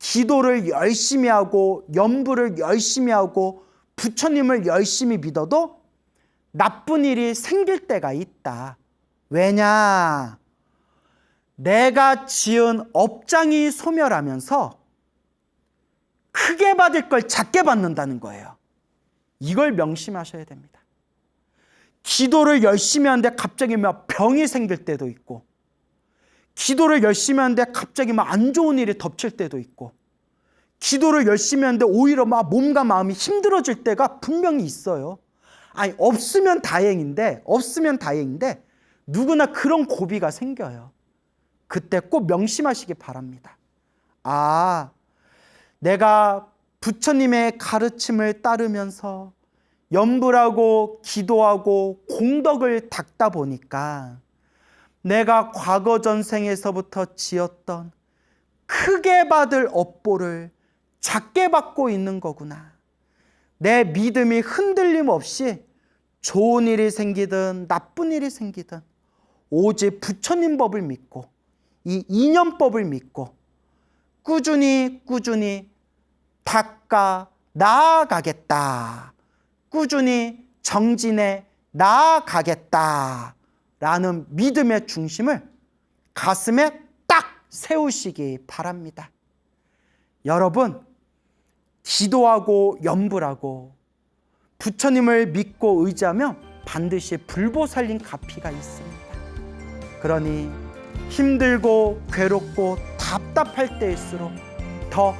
기도를 열심히 하고 염불을 열심히 하고 부처님을 열심히 믿어도 나쁜 일이 생길 때가 있다. 왜냐? 내가 지은 업장이 소멸하면서 크게 받을 걸 작게 받는다는 거예요. 이걸 명심하셔야 됩니다. 기도를 열심히 하는데 갑자기 막 병이 생길 때도 있고, 기도를 열심히 하는데 갑자기 막 안 좋은 일이 덮칠 때도 있고, 기도를 열심히 하는데 오히려 막 몸과 마음이 힘들어질 때가 분명히 있어요. 아니, 없으면 다행인데 누구나 그런 고비가 생겨요. 그때 꼭 명심하시기 바랍니다. 아, 내가 부처님의 가르침을 따르면서 염불하고 기도하고 공덕을 닦다 보니까 내가 과거 전생에서부터 지었던 크게 받을 업보를 작게 받고 있는 거구나. 내 믿음이 흔들림 없이 좋은 일이 생기든 나쁜 일이 생기든 오직 부처님 법을 믿고 이 인연법을 믿고 꾸준히 닦아 나아가겠다. 꾸준히 정진해 나아가겠다라는 믿음의 중심을 가슴에 딱 세우시기 바랍니다. 여러분, 기도하고 염불하고 부처님을 믿고 의지하면 반드시 불보살림 가피가 있습니다. 그러니 힘들고 괴롭고 답답할 때일수록 더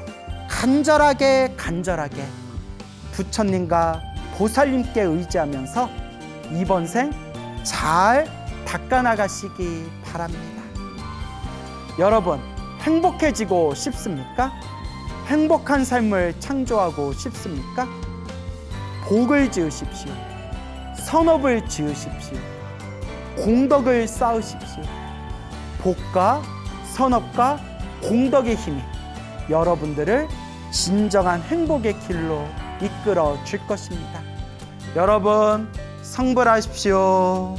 간절하게 부처님과 보살님께 의지하면서 이번 생 잘 닦아나가시기 바랍니다. 여러분, 행복해지고 싶습니까? 행복한 삶을 창조하고 싶습니까? 복을 지으십시오. 선업을 지으십시오. 공덕을 쌓으십시오. 복과 선업과 공덕의 힘이 여러분들을 진정한 행복의 길로 이끌어 줄 것입니다. 여러분, 성불하십시오.